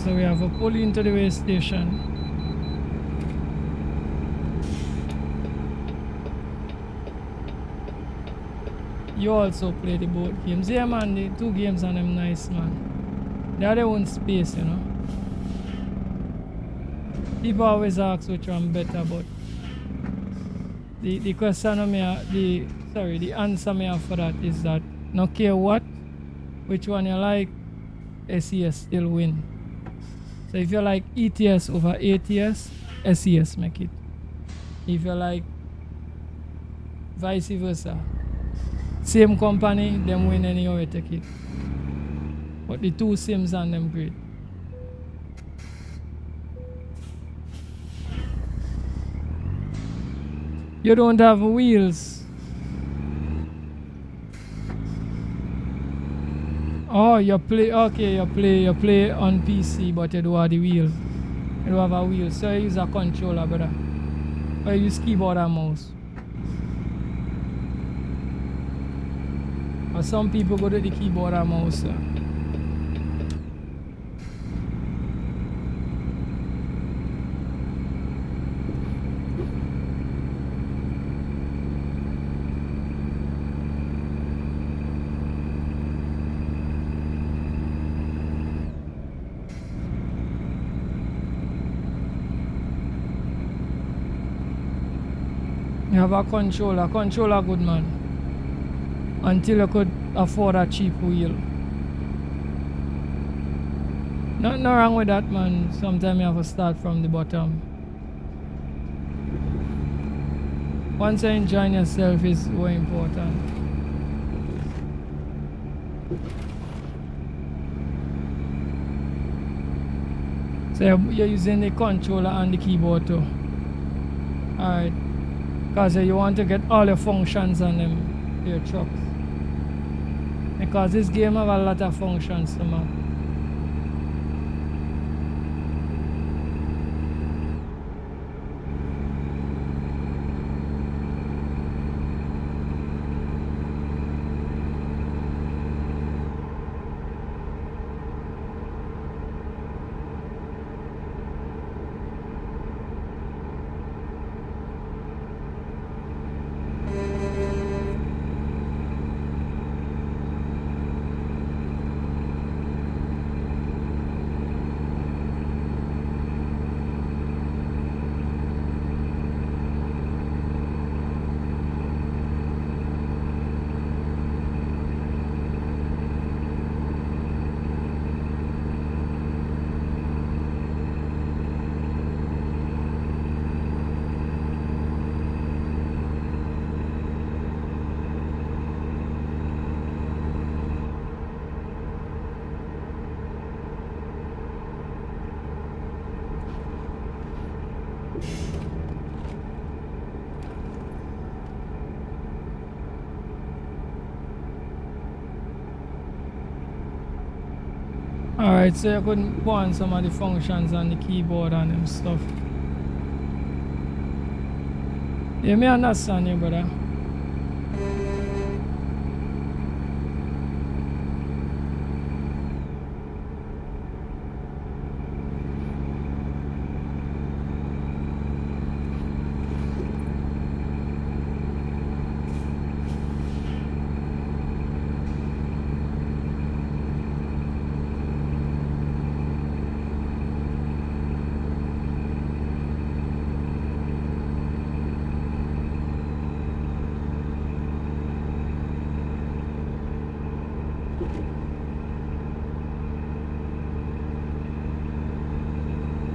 [SPEAKER 1] So we have a pull into the way station. You also play the both games. Yeah man, the 2 games and them nice man. They are their own space, you know. People always ask which one better, but the question of me, the answer me have for that is that no care what, which one you like, SES still win. So if you like ETS over ATS, SES make it. If you like vice versa, same company, them win anyhow you take it. But the 2 sims and them great. You don't have wheels. Oh, you play you play on PC, but you don't have the wheel. You don't have a wheel, so you use a controller, brother. Or you use keyboard and mouse. Or some people go to the keyboard and mouse. You have a controller good man. Until you could afford a cheap wheel. Nothing wrong with that man. Sometimes you have to start from the bottom. Once you enjoy yourself is very important. So you're using the controller and the keyboard too. Alright. Because you want to get all your functions on them, your trucks. Because this game have a lot of functions to man. Alright, so you couldn't put on some of the functions on the keyboard and them stuff. You may understand you, brother.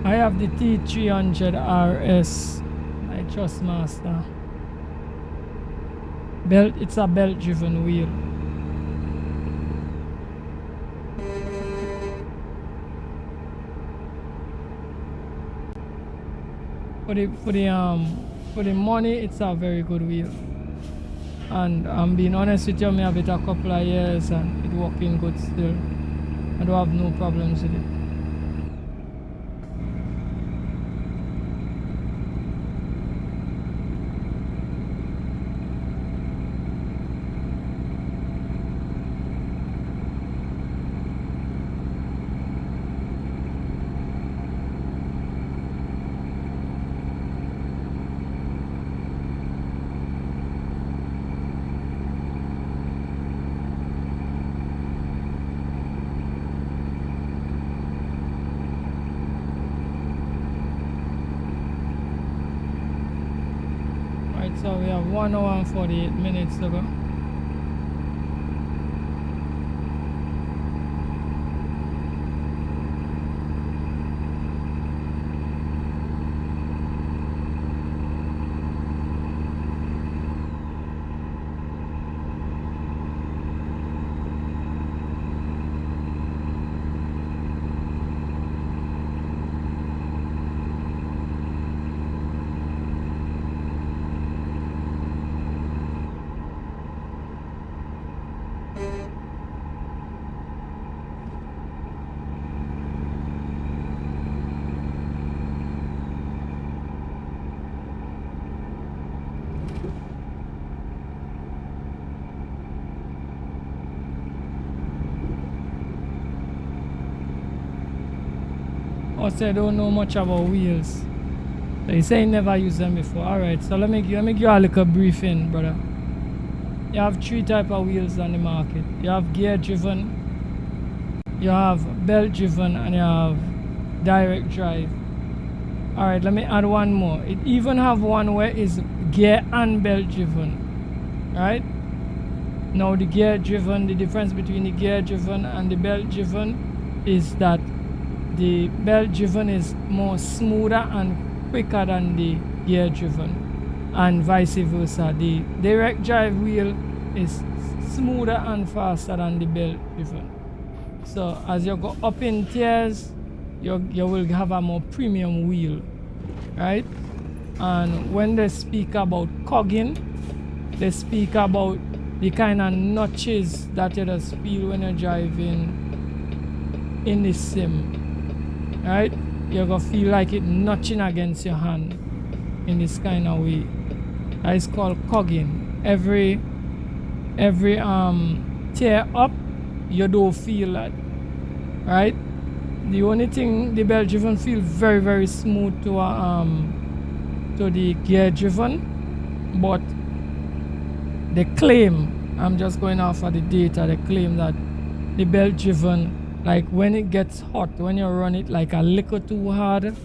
[SPEAKER 1] I have the T300 RS, my Trustmaster. Belt, it's a belt driven wheel. For the money, it's a very good wheel. And I'm being honest with you, I have it a couple of years and it's working good still. I don't have no problems with it. So we have 1 hour and 48 minutes to go. Also, I don't know much about wheels. So you say you never used them before. Alright, so let me give you a little briefing, brother. You have 3 types of wheels on the market. You have gear driven, you have belt driven, and you have direct drive. Alright, let me add one more. It even have one where it's gear and belt driven. Right? Now the gear driven, the difference between the gear driven and the belt driven is that the belt driven is more smoother and quicker than the gear driven, and vice versa. The direct drive wheel is smoother and faster than the belt driven. So as you go up in tiers, you will have a more premium wheel, right? And when they speak about cogging, they speak about the kind of notches that you just feel when you're driving in the sim, right? You're gonna feel like it notching against your hand in this kind of way. That is called cogging. Every tear up, you don't feel that, right? The only thing, the belt driven feel very, very smooth to the gear driven, but they claim, I'm just going off of the data, they claim that the belt driven, like when it gets hot, when you run it like a little too hard,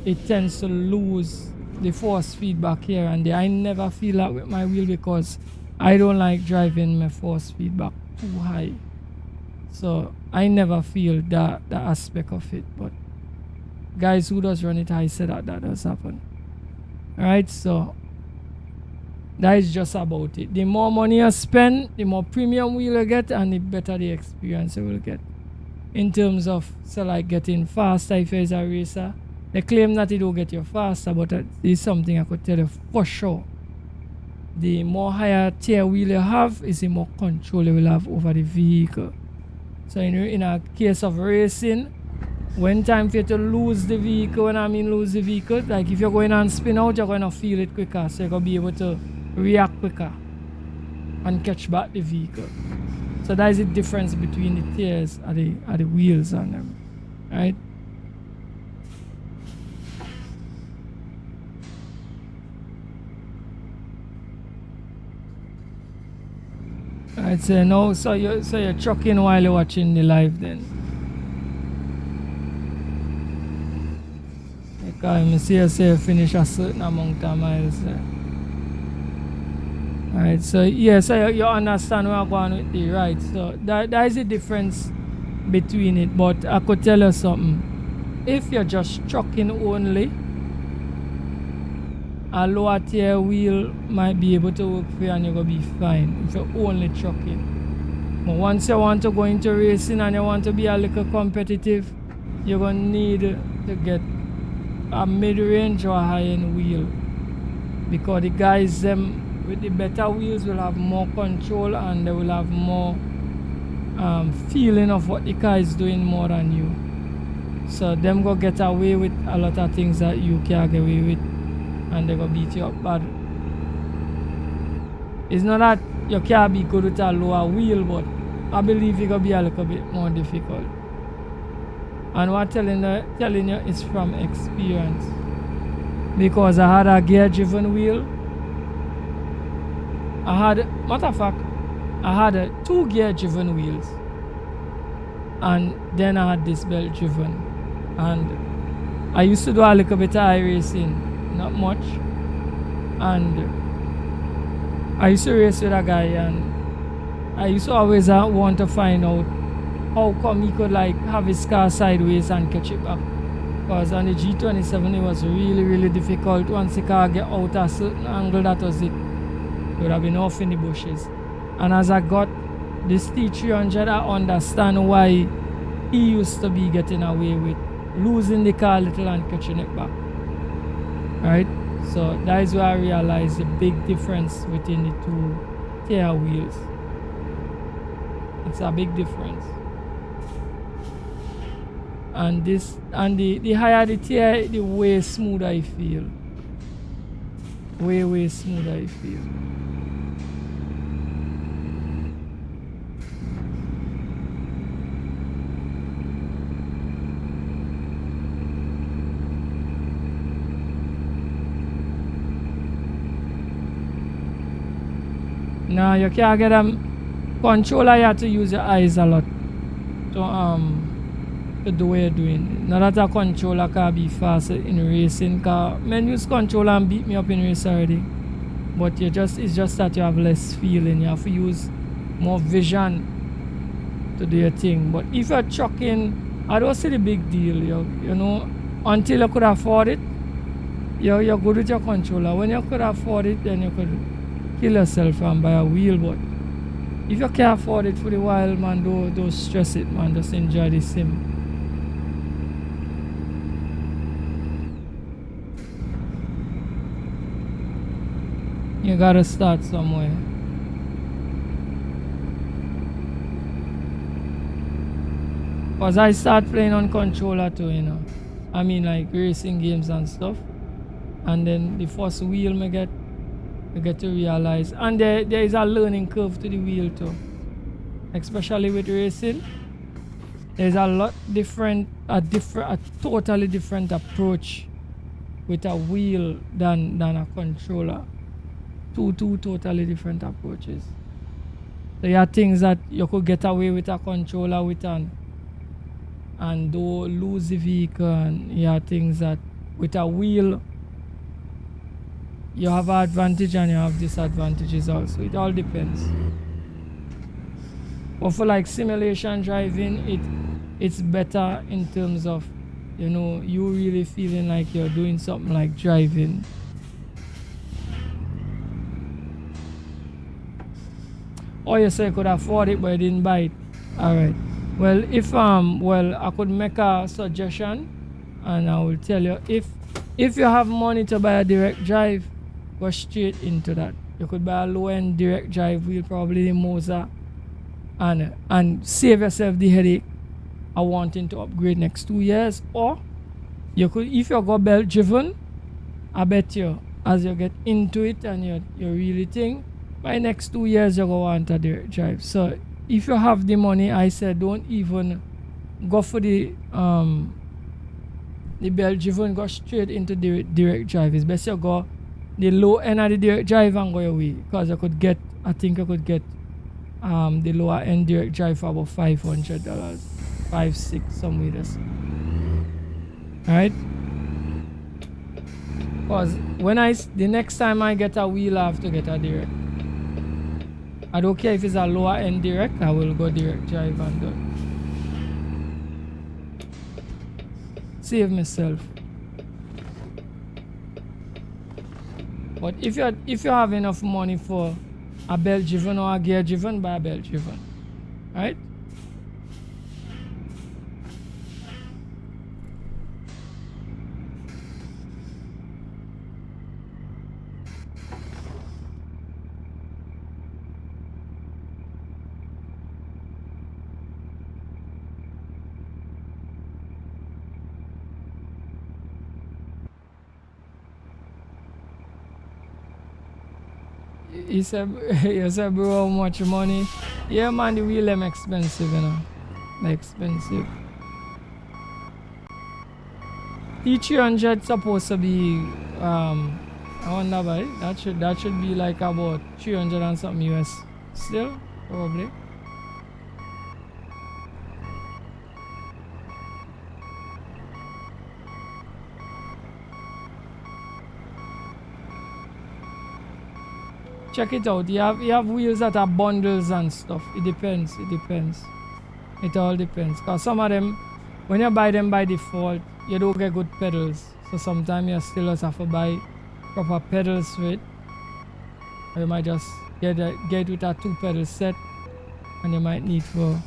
[SPEAKER 1] it tends to lose the force feedback here and there. I never feel that with my wheel because I don't like driving my force feedback too high. So I never feel that aspect of it. But guys who does run it high say that does happen. Alright, so that is just about it. The more money you spend, the more premium wheel you get and the better the experience you will get. In terms of like getting faster if you're a racer. They claim that it will get you faster, but that is something I could tell you for sure. The more higher tier wheel you have is the more control you will have over the vehicle. So in a case of racing, when time for you to lose the vehicle, when I mean lose the vehicle, like if you're going on spin out, you're going to feel it quicker. So you're going to be able to react quicker and catch back the vehicle. So that is the difference between the tiers of the wheels on them, right? I'd say no, so you're trucking while you're watching the live then. Because I see you say you finish a certain amount of miles there. Alright, so yeah, so you understand where I'm going with the right. So that is the difference between it. But I could tell you something. If you're just trucking only, a lower tier wheel might be able to work for you and you're going to be fine if you're only trucking. But once you want to go into racing and you want to be a little competitive, you're going to need to get a mid-range or a high-end wheel. Because the guys with the better wheels will have more control and they will have more feeling of what the car is doing more than you. So them go get away with a lot of things that you can't get away with. And they're gonna beat you up bad. It's not that you can't be good with a lower wheel, but I believe it's gonna be a little bit more difficult. And what I'm telling you is from experience. Because I had a gear driven wheel. Matter of fact, I had 2 gear driven wheels. And then I had this belt driven. And I used to do a little bit of iRacing. Not much, and I used to race with a guy and I used to always want to find out how come he could like have his car sideways and catch it back, because on the G27 it was really, really difficult. Once the car get out a certain angle, that was it. It would have been off in the bushes. And as I got this T300, I understand why he used to be getting away with losing the car a little and catching it back. Right, so that is where I realized the big difference between the 2 tier wheels. It's a big difference. And the higher the tier, the way smoother I feel. Way smoother I feel. Now you can't get them controller, you have to use your eyes a lot to do what you're doing. Not that a controller can be fast in racing, cause men use controller and beat me up in race already. But it's just that you have less feeling, you have to use more vision to do your thing. But if you're trucking, I don't see the big deal, you know, until you could afford it, you're good with your controller. When you could afford it, then you could kill yourself and buy a wheel. But if you can't afford it for the while, man, don't stress it, man. Just enjoy the sim. You gotta start somewhere. Cause I start playing on controller too, you know. I mean like racing games and stuff. And then the first wheel me get to realize, and there is a learning curve to the wheel too. Especially with racing. There's a totally different approach with a wheel than a controller. Two totally different approaches. So you have things that you could get away with a controller with and don't lose the vehicle, and you have things that with a wheel you have advantage and you have disadvantages also. It all depends. But for like simulation driving, it's better in terms of, you know, you really feeling like you're doing something like driving. Or you say you could afford it but you didn't buy it. Alright. Well, if I could make a suggestion, and I will tell you, if you have money to buy a direct drive, go straight into that. You could buy a low-end direct drive wheel, probably the Moza, and save yourself the headache of wanting to upgrade next 2 years. Or you could, if you go belt driven, I bet you as you get into it and you really think, by next 2 years you're going to want a direct drive. So if you have the money, I said don't even go for the belt driven, go straight into the direct drive. It's best you go the low end of the direct drive and go your way, because you could get, I think you could get the lower end direct drive for about $500, $500-$600 somewhere this. Alright, because when the next time I get a wheel, I have to get a direct. I don't care if it's a lower end direct, I will go direct drive and do it. Save myself. But if you have enough money for a belt driven or a gear driven, buy a belt driven. Right? You said, bro, how much money? Yeah, man, the wheel them expensive, you know. They're expensive. T300 supposed to be, I wonder about it. That should be like about 300 and something US still, probably. Check it out. You have wheels that are bundles and stuff. It depends. It all depends. Because some of them, when you buy them by default, you don't get good pedals. So sometimes you still have to buy proper pedals with it. Or you might just get with a 2-pedal set, and you might need for,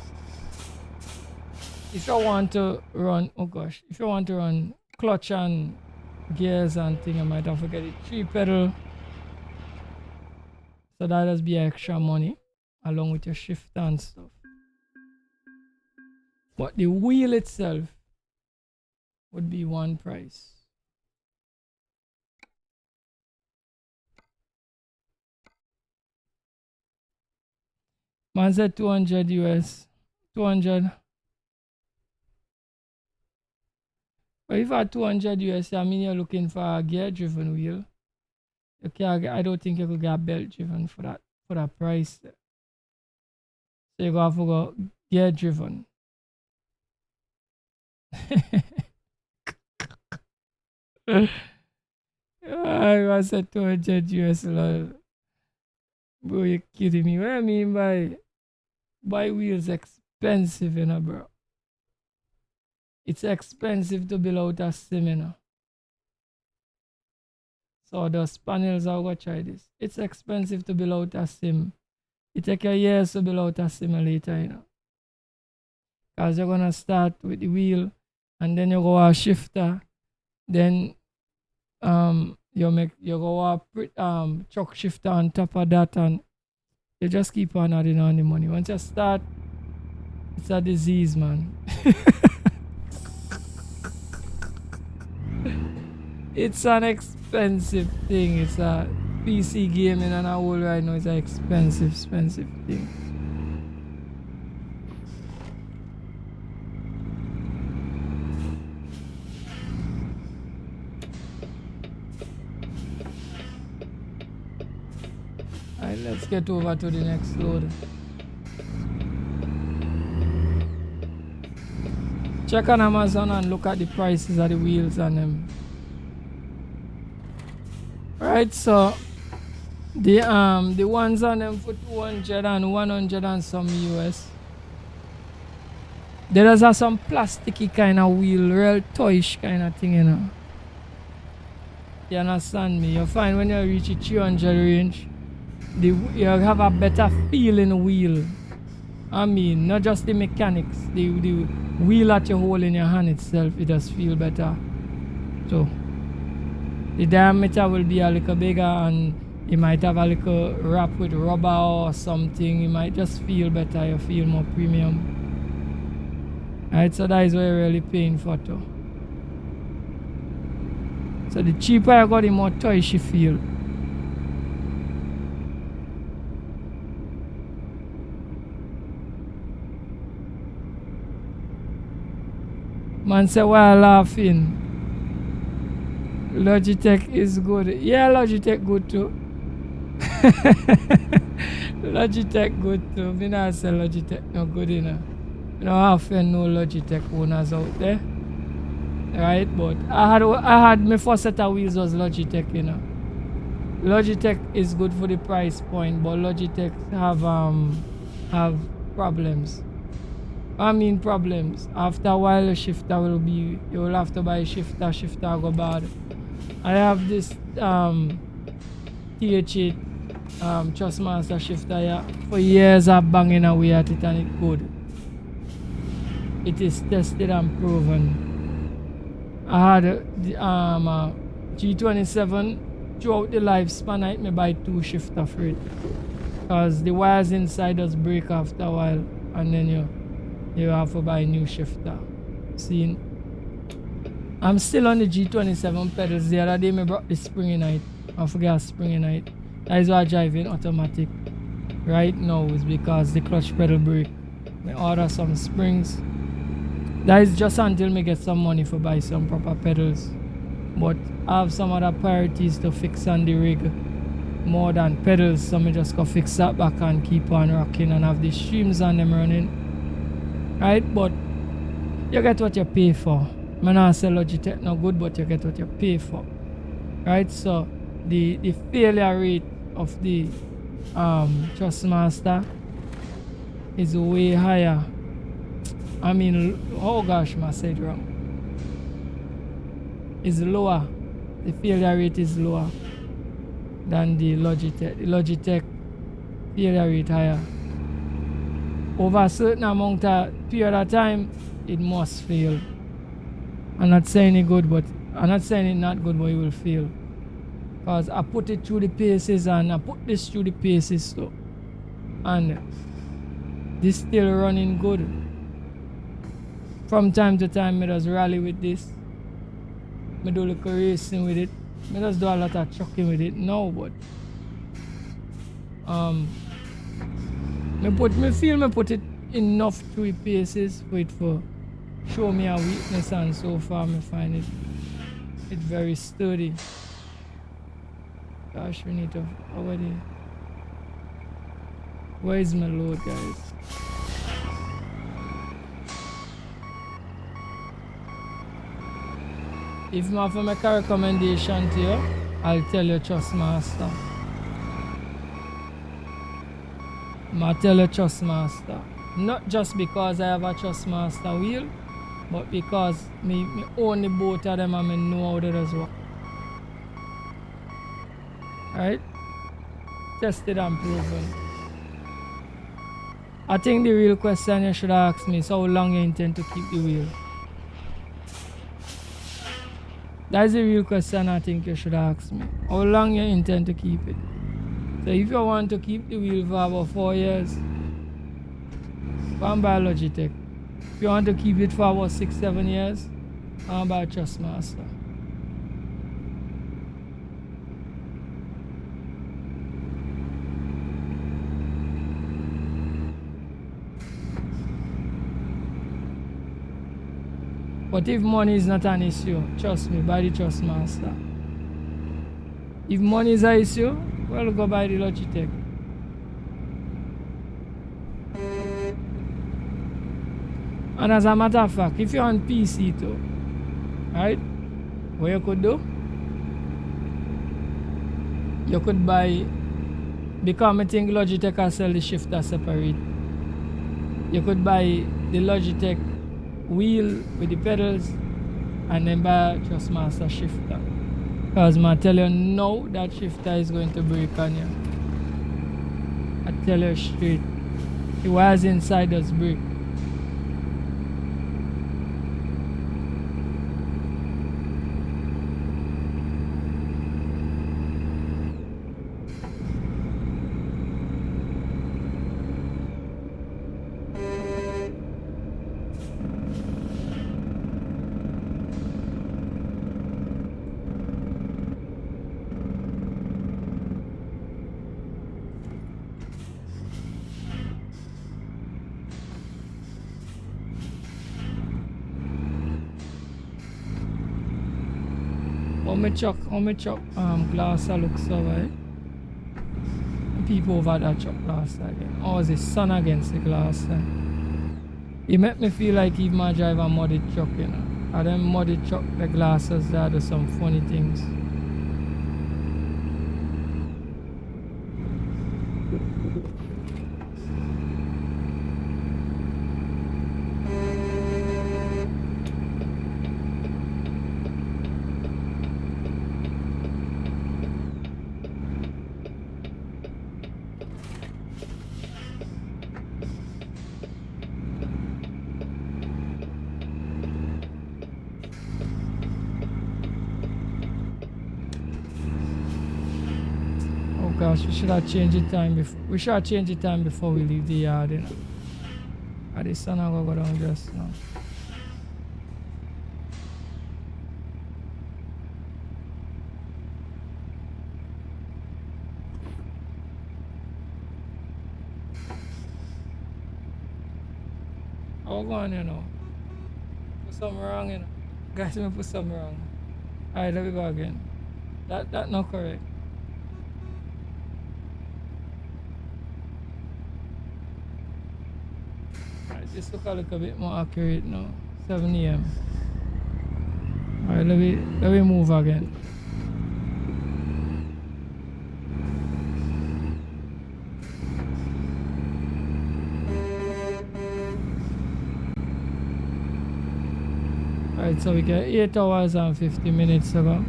[SPEAKER 1] if you want to run, if you want to run clutch and gears and thing, you might have to get a 3-pedal. So that does be extra money along with your shifter and stuff. But the wheel itself would be one price. Man said 200 US. 200. But if at 200 US, I mean you're looking for a gear driven wheel. Okay, I don't think you could get a belt driven for that price. So you have to go gear driven. I said 200 US. Bro, you're kidding me. What I mean by wheels expensive, you know, bro. It's expensive to build out a sim, you know. So those panels, I'll go try this. It's expensive to build out a sim. It take a year to build out a simulator, you know. Because you're gonna start with the wheel, and then you go a shifter, then you go up chuck shifter on top of that, and you just keep on adding on the money. Once you start, it's a disease, man. It's an expensive thing. It's a PC gaming and a whole right now. It's an expensive thing. Alright, let's get over to the next load. Check on Amazon and look at the prices of the wheels on them. Right, so the ones on them for 200 and 100 and some US. There does have some plasticky kind of wheel, real toyish kind of thing, you know. You understand me? You find when you reach the 300 range, you have a better feeling wheel. I mean, not just the mechanics, the wheel that you hold in your hand itself, it does feel better. So the diameter will be a little bigger, and you might have a little wrap with rubber or something. You might just feel better, you feel more premium. Alright, so that is what you're really paying for too. So the cheaper you got, the more toyish you feel. Man say, why laughing? Logitech is good. Yeah, Logitech good too. Logitech good too. Me not say Logitech no good enough. You know, often no Logitech owners out there. Right, but I had my first set of wheels was Logitech, you know. Logitech is good for the price point, but Logitech have problems. I mean problems. After a while the shifter will be, you will have to buy a shifter go bad. I have this TH8 Trustmaster shifter here. For years I've banging away at it and it's good. It is tested and proven. I had the G27 throughout the lifespan. I may buy 2 shifter for it, because the wires inside does break after a while, and then you have to buy a new shifter. See, I'm still on the G27 pedals. The other day I brought the spring in it. I forgot spring in it. That is why I drive in automatic right now, is because the clutch pedal break. I order some springs. That is just until me get some money for buy some proper pedals. But I have some other priorities to fix on the rig more than pedals, so I just go fix that back and keep on rocking and have the streams on them running. Right, but you get what you pay for. I not say Logitech no good, but you get what you pay for. Right, so the failure rate of the Trustmaster is way higher. I mean, oh gosh, I said wrong. Is lower. The failure rate is lower than the Logitech. The Logitech failure rate higher. Over a certain amount of period of time, it must fail. I'm not saying it good, but I'm not saying it not good, but it will fail. Because I put it through the paces, and I put this through the paces too, and this still running good. From time to time, I just rally with this. I do a little racing with it. I just do a lot of trucking with it now, but I feel I put it enough through the paces for it for show me a weakness, and so far I find it very sturdy. Gosh, we need to already. Where is my load, guys? If I have to make a recommendation to you, I'll tell you Trustmaster. I'll tell you Trustmaster. Not just because I have a Trustmaster wheel, but because me own the both of them and I know how they does work. Alright? Tested and proven. I think the real question you should ask me is how long you intend to keep the wheel. That's the real question I think you should ask me. How long you intend to keep it? So if you want to keep the wheel for about 4 years, go and buy Logitech. If you want to keep it for about 6-7 years, go and buy Trustmaster. But if money is not an issue, trust me, buy the Trustmaster. If money is an issue, well, go buy the Logitech. And as a matter of fact, if you're on PC too, right, what you could do, you could buy, because I think Logitech can sell the shifter separate, you could buy the Logitech wheel with the pedals and then buy a Trustmaster shifter. Because I tell you now that shifter is going to break on you. I tell you straight. The wires inside does break. How me chuck glass looks so right? People over that chuck glass again. Oh, the sun against the glass. It make me feel like if my drive a muddy truck, you know. And then muddy truck the glasses that do some funny things. Gosh, we should have changed the time before. We should have changed the time before we leave the yard, you know. And the sun will go down just now. How go on, you know? Put something wrong, you know. Guys, me put something wrong. Alright, let me go again. That not correct. This look a little bit more accurate now. 7 AM. Alright, let me move again. Alright, so we get 8 hours and 50 minutes to go.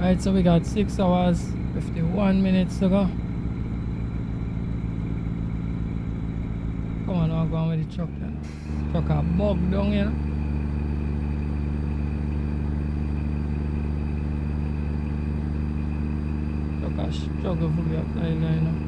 [SPEAKER 1] Alright, so we got 6 hours, 51 minutes to go. Come on, I'll go on with the truck then. Truck a bug down here. Truck a struggle for me up there, you know.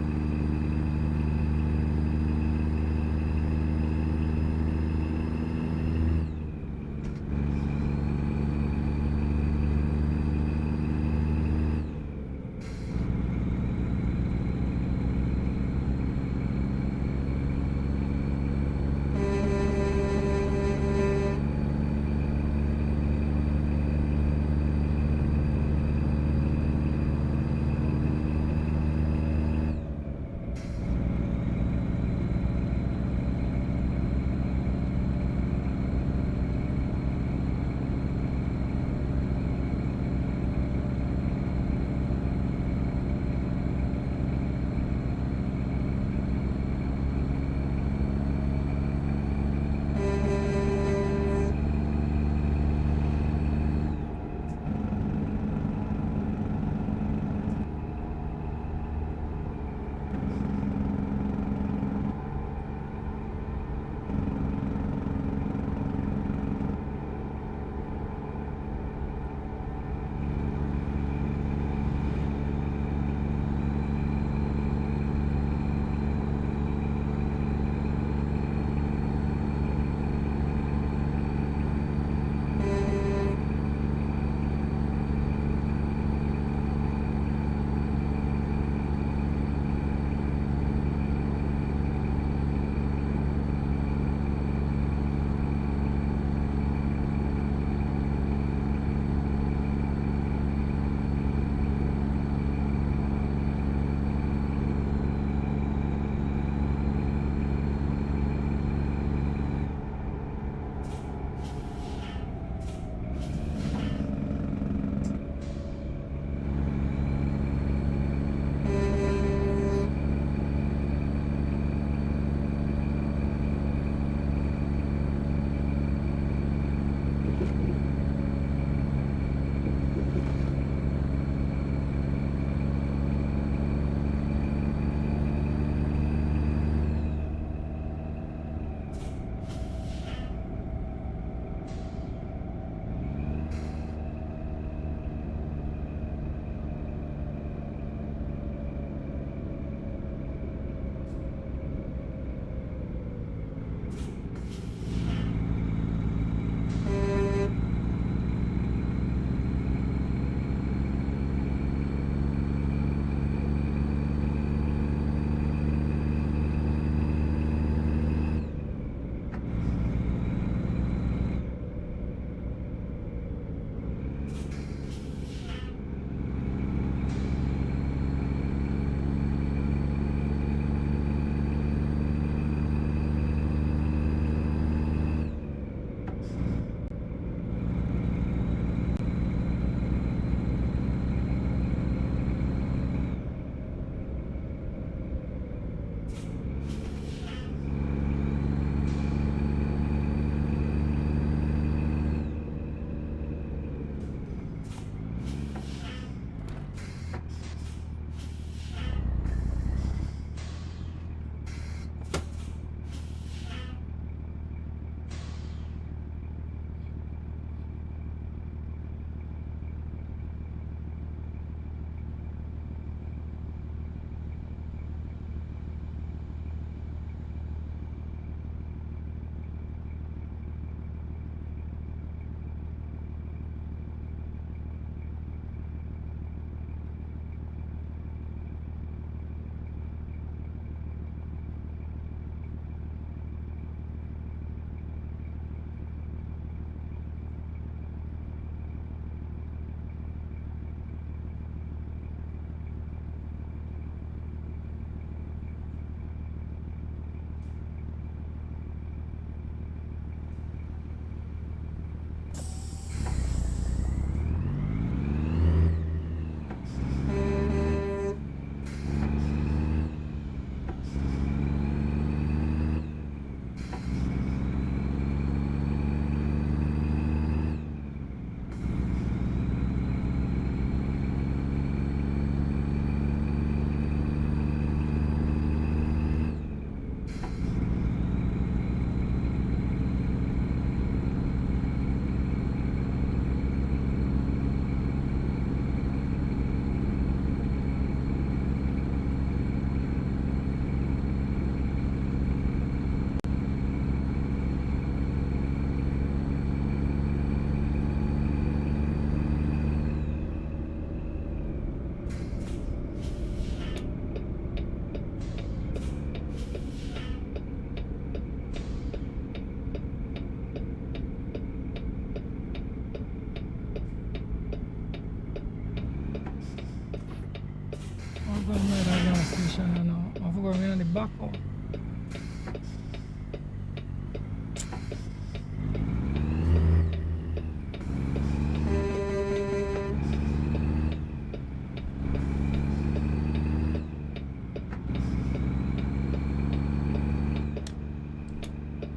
[SPEAKER 1] I'm going to the gas station now. I forgot me on the back out.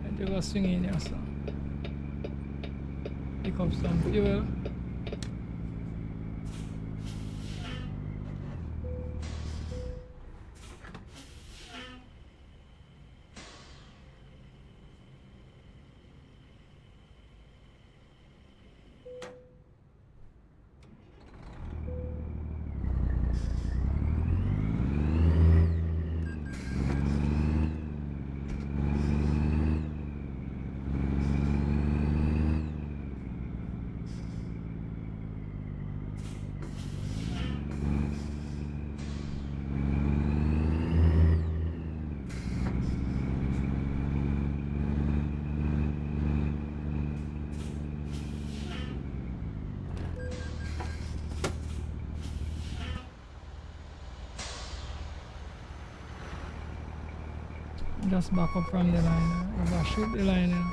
[SPEAKER 1] I go swing in here, so pick up some fuel. Just back up from the line. If I shoot the line in.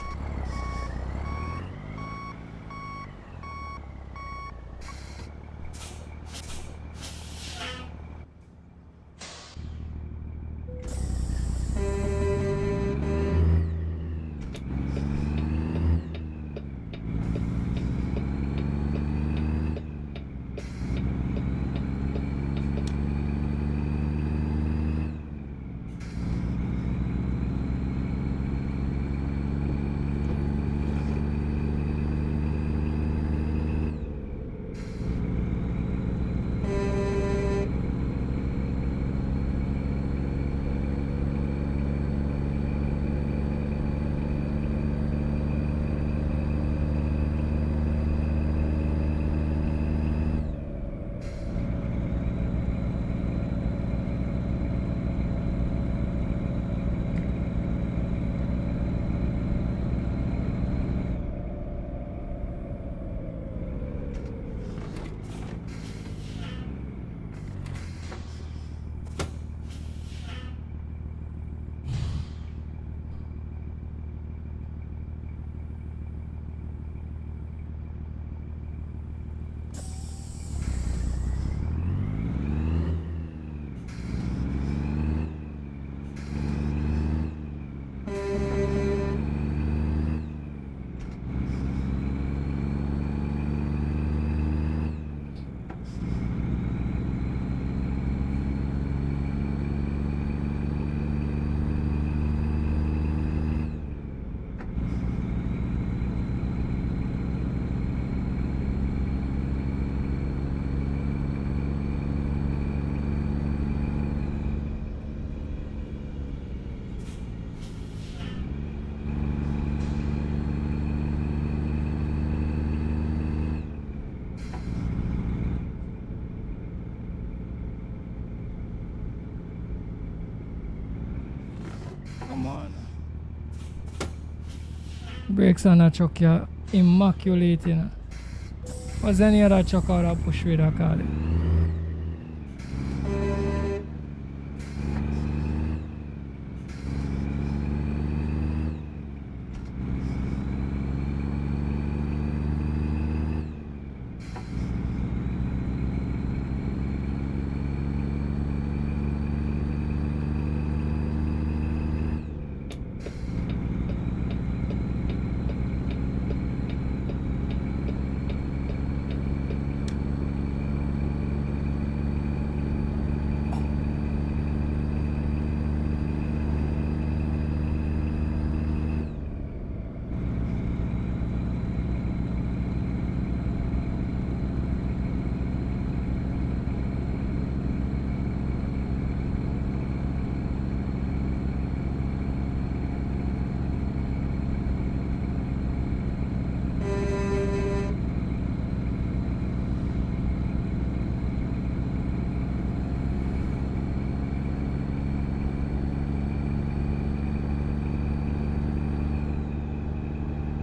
[SPEAKER 1] Come on. Brakes on a truck, you're immaculate, you know. Was any other truck out of push with a car?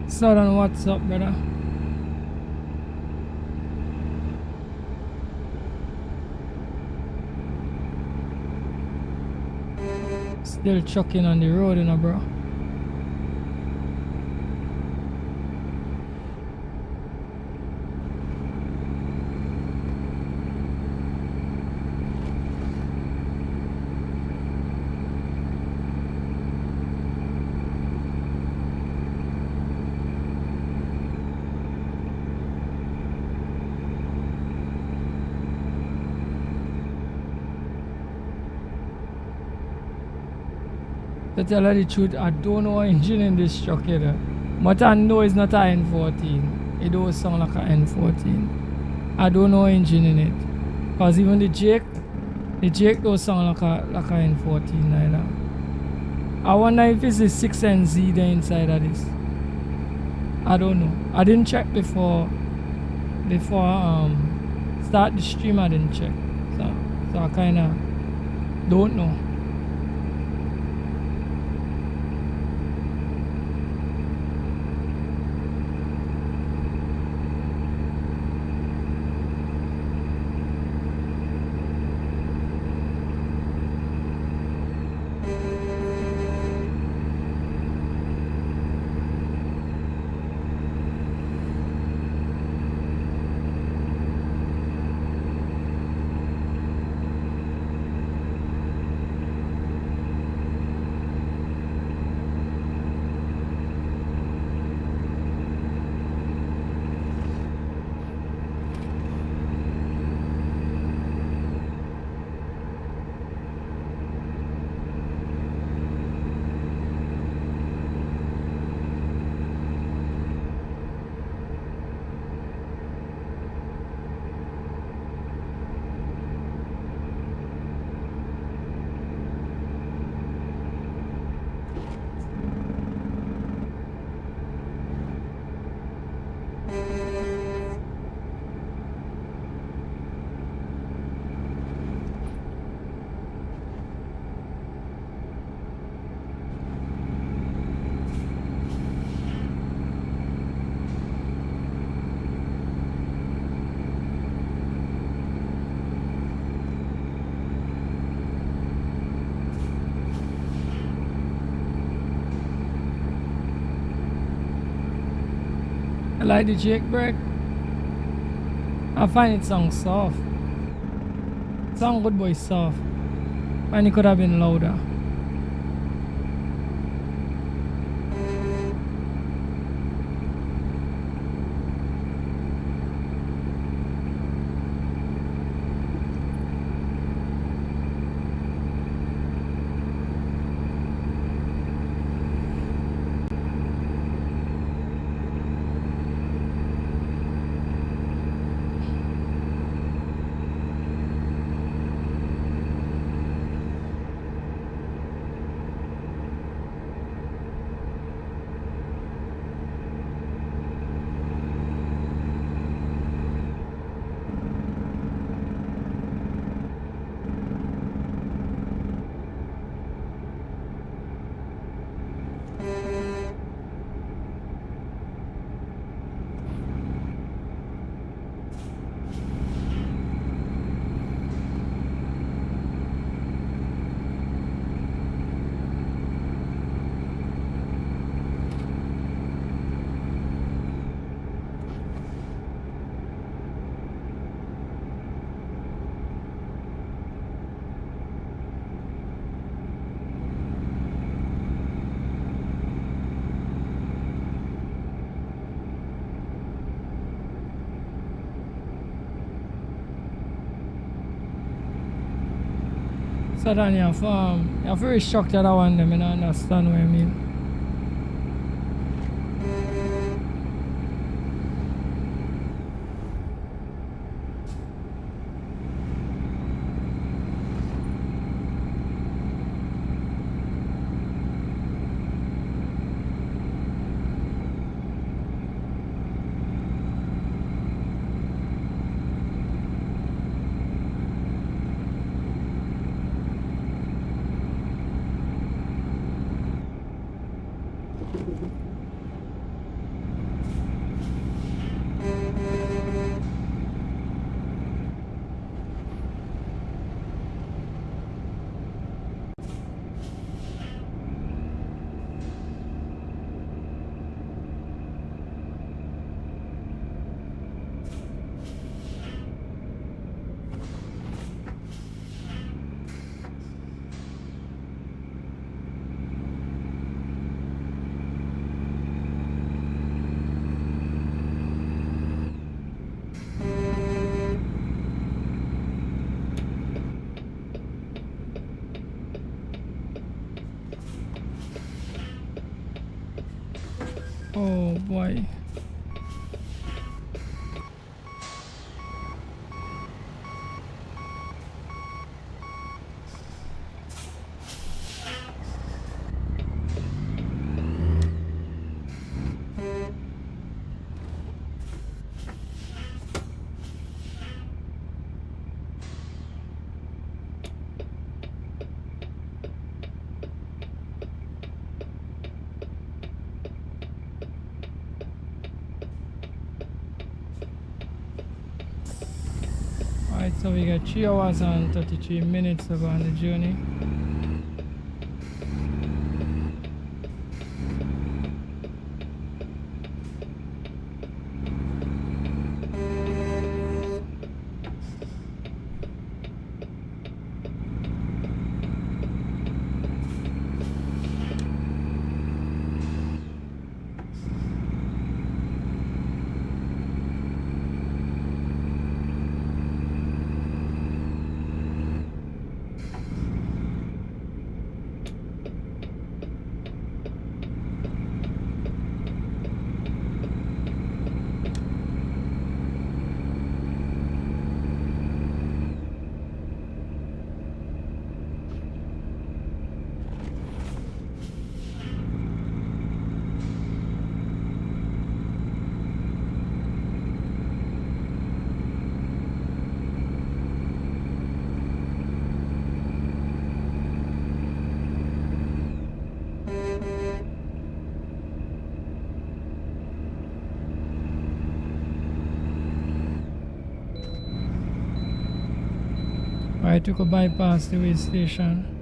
[SPEAKER 1] Southern, what's up, brother? Still chucking on the road, you know, bro. To tell you the truth, I don't know what engine in this truck either. But I know it's not an N14. It don't sound like an N14. I don't know what engine in it. Because even the Jake don't sound like a N14 neither. I wonder if it's the 6NZ there inside of this. I don't know. I didn't check before start the stream. I didn't check. So I kinda don't know. I like the Jake brake. I find it sounds soft. Sound good, boy, soft. And it could have been louder. So then you have very shocked at that one, them, I don't understand what I mean. Oh boy. Alright, so we got 3 hours and 33 minutes to go on the journey. Alright, we could bypass the way station.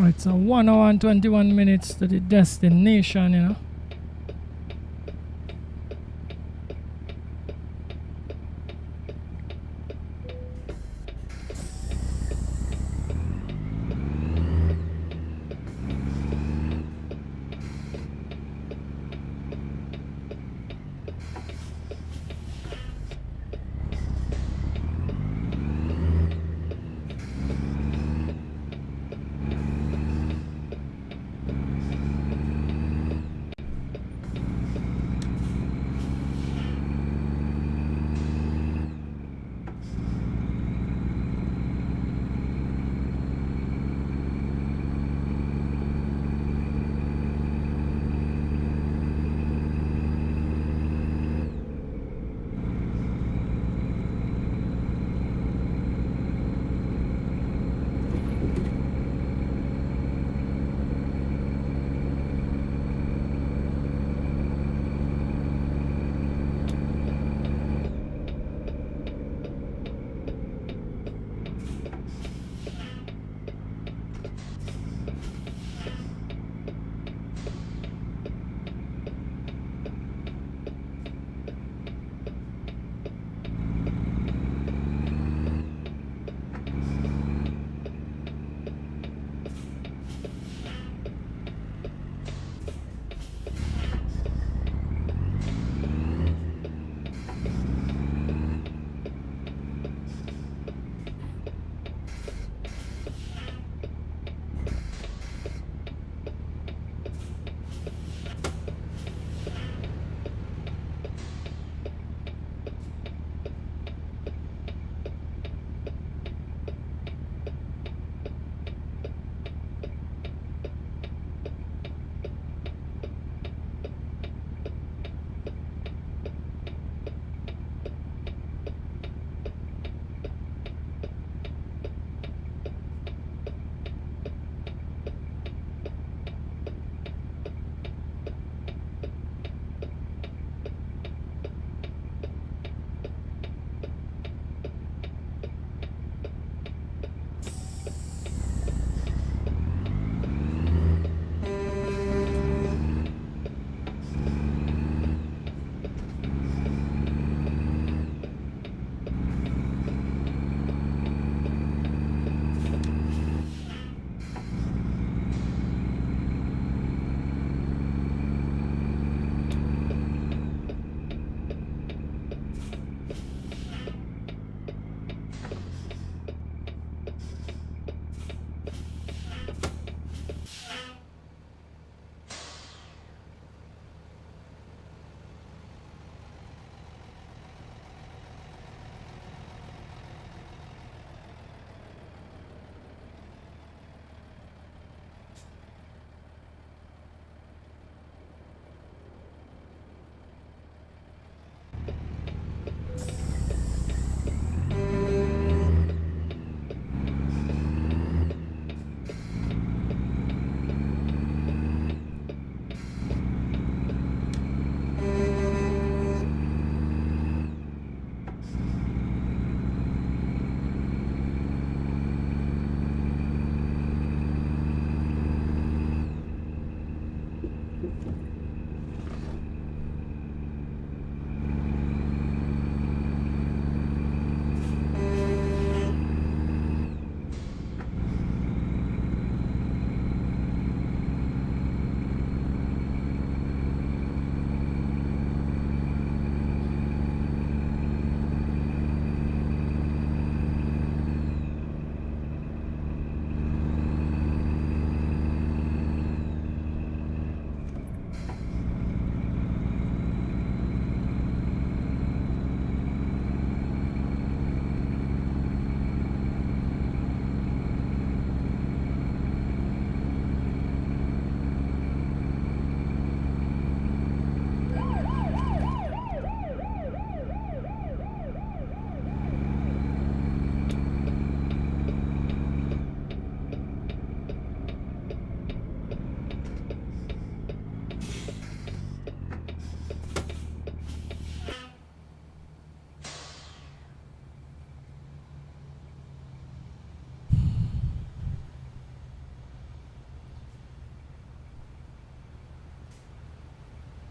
[SPEAKER 1] It's a 1 hour and 21 minutes to the destination, you know.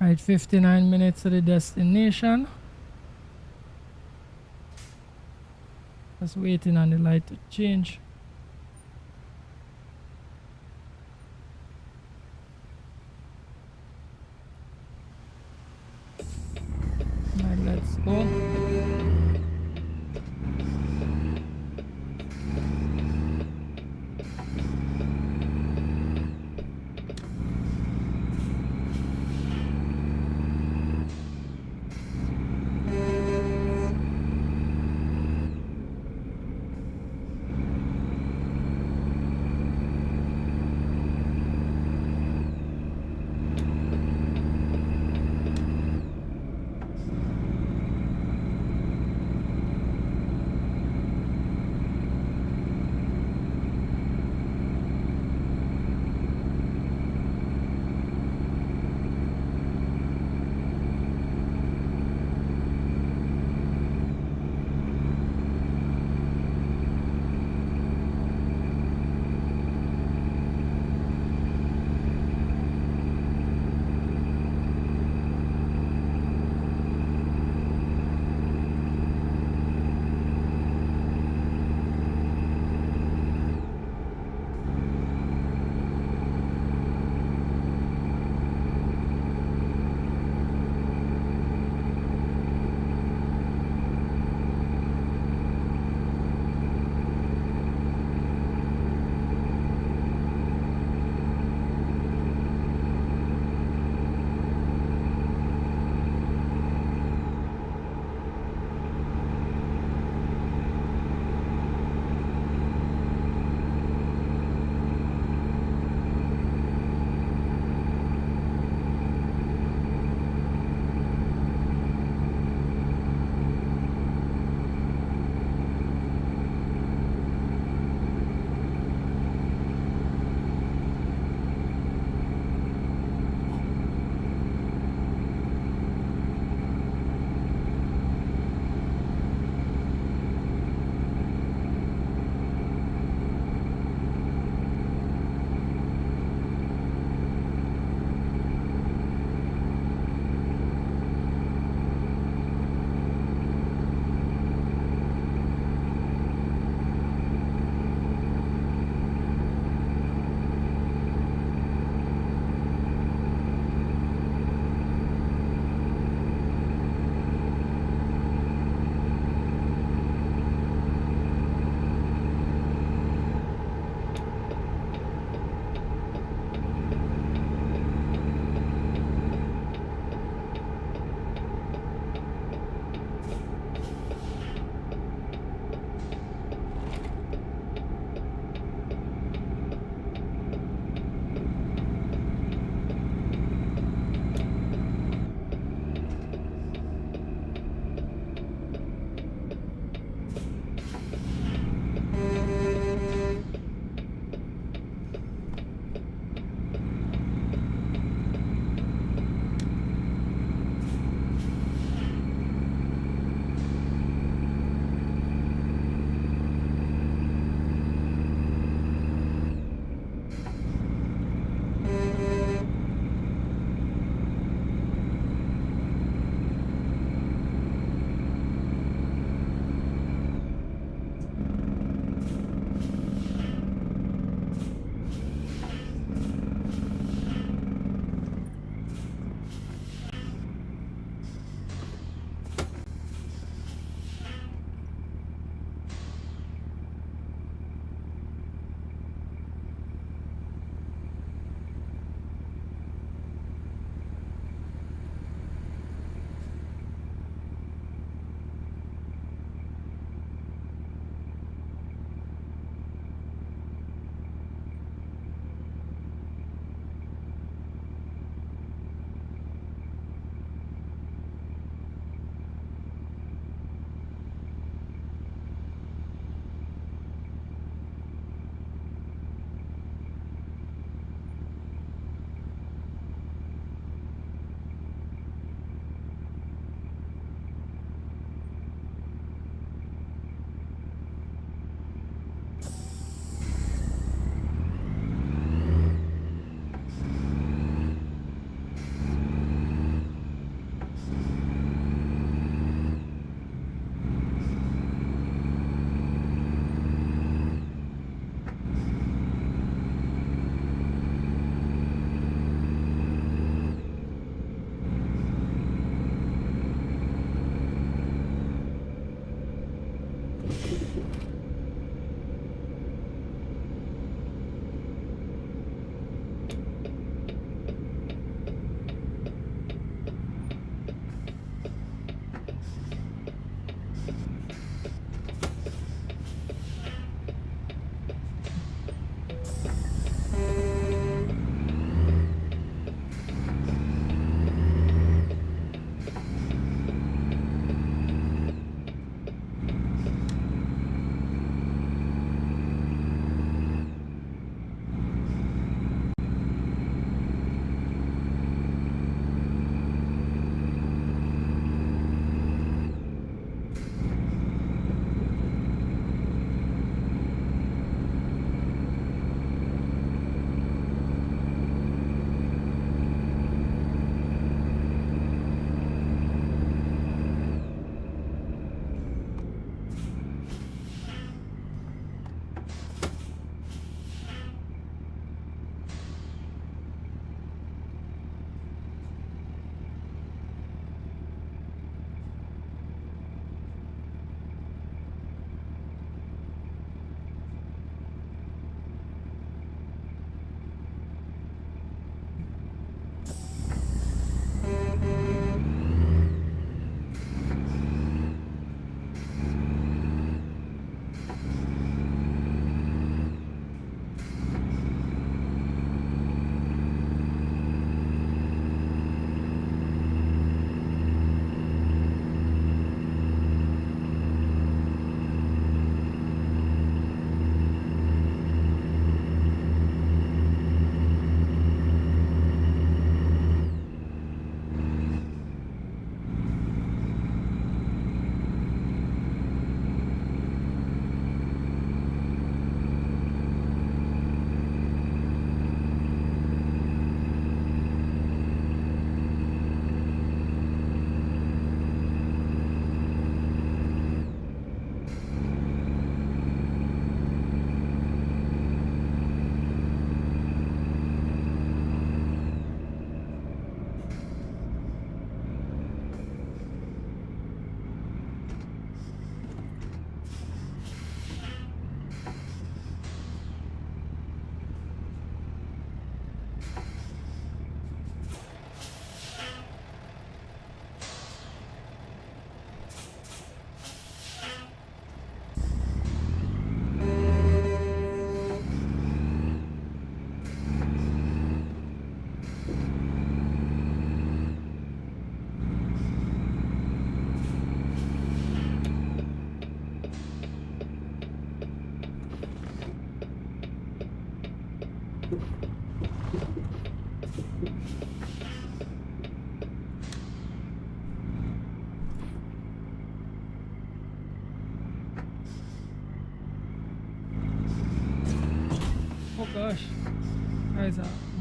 [SPEAKER 1] Alright, 59 minutes to the destination. Just waiting on the light to change. Alright, let's go.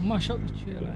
[SPEAKER 1] mash up the trailer.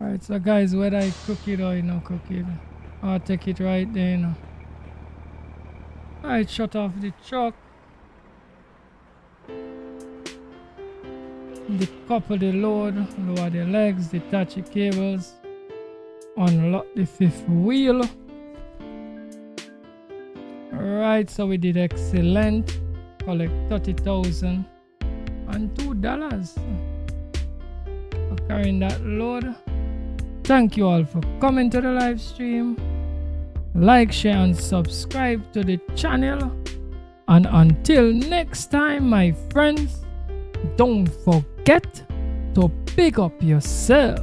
[SPEAKER 1] Alright, so guys, whether I cook it or you know cook it, I'll take it right there, you know. Alright, shut off the truck. Decouple the load, lower the legs, detach the cables, unlock the fifth wheel. Alright, so we did excellent. Collect $30,002 for carrying that load. Thank you all for coming to the live stream. Like, share and subscribe to the channel. And until next time, my friends, don't forget to pick up yourself.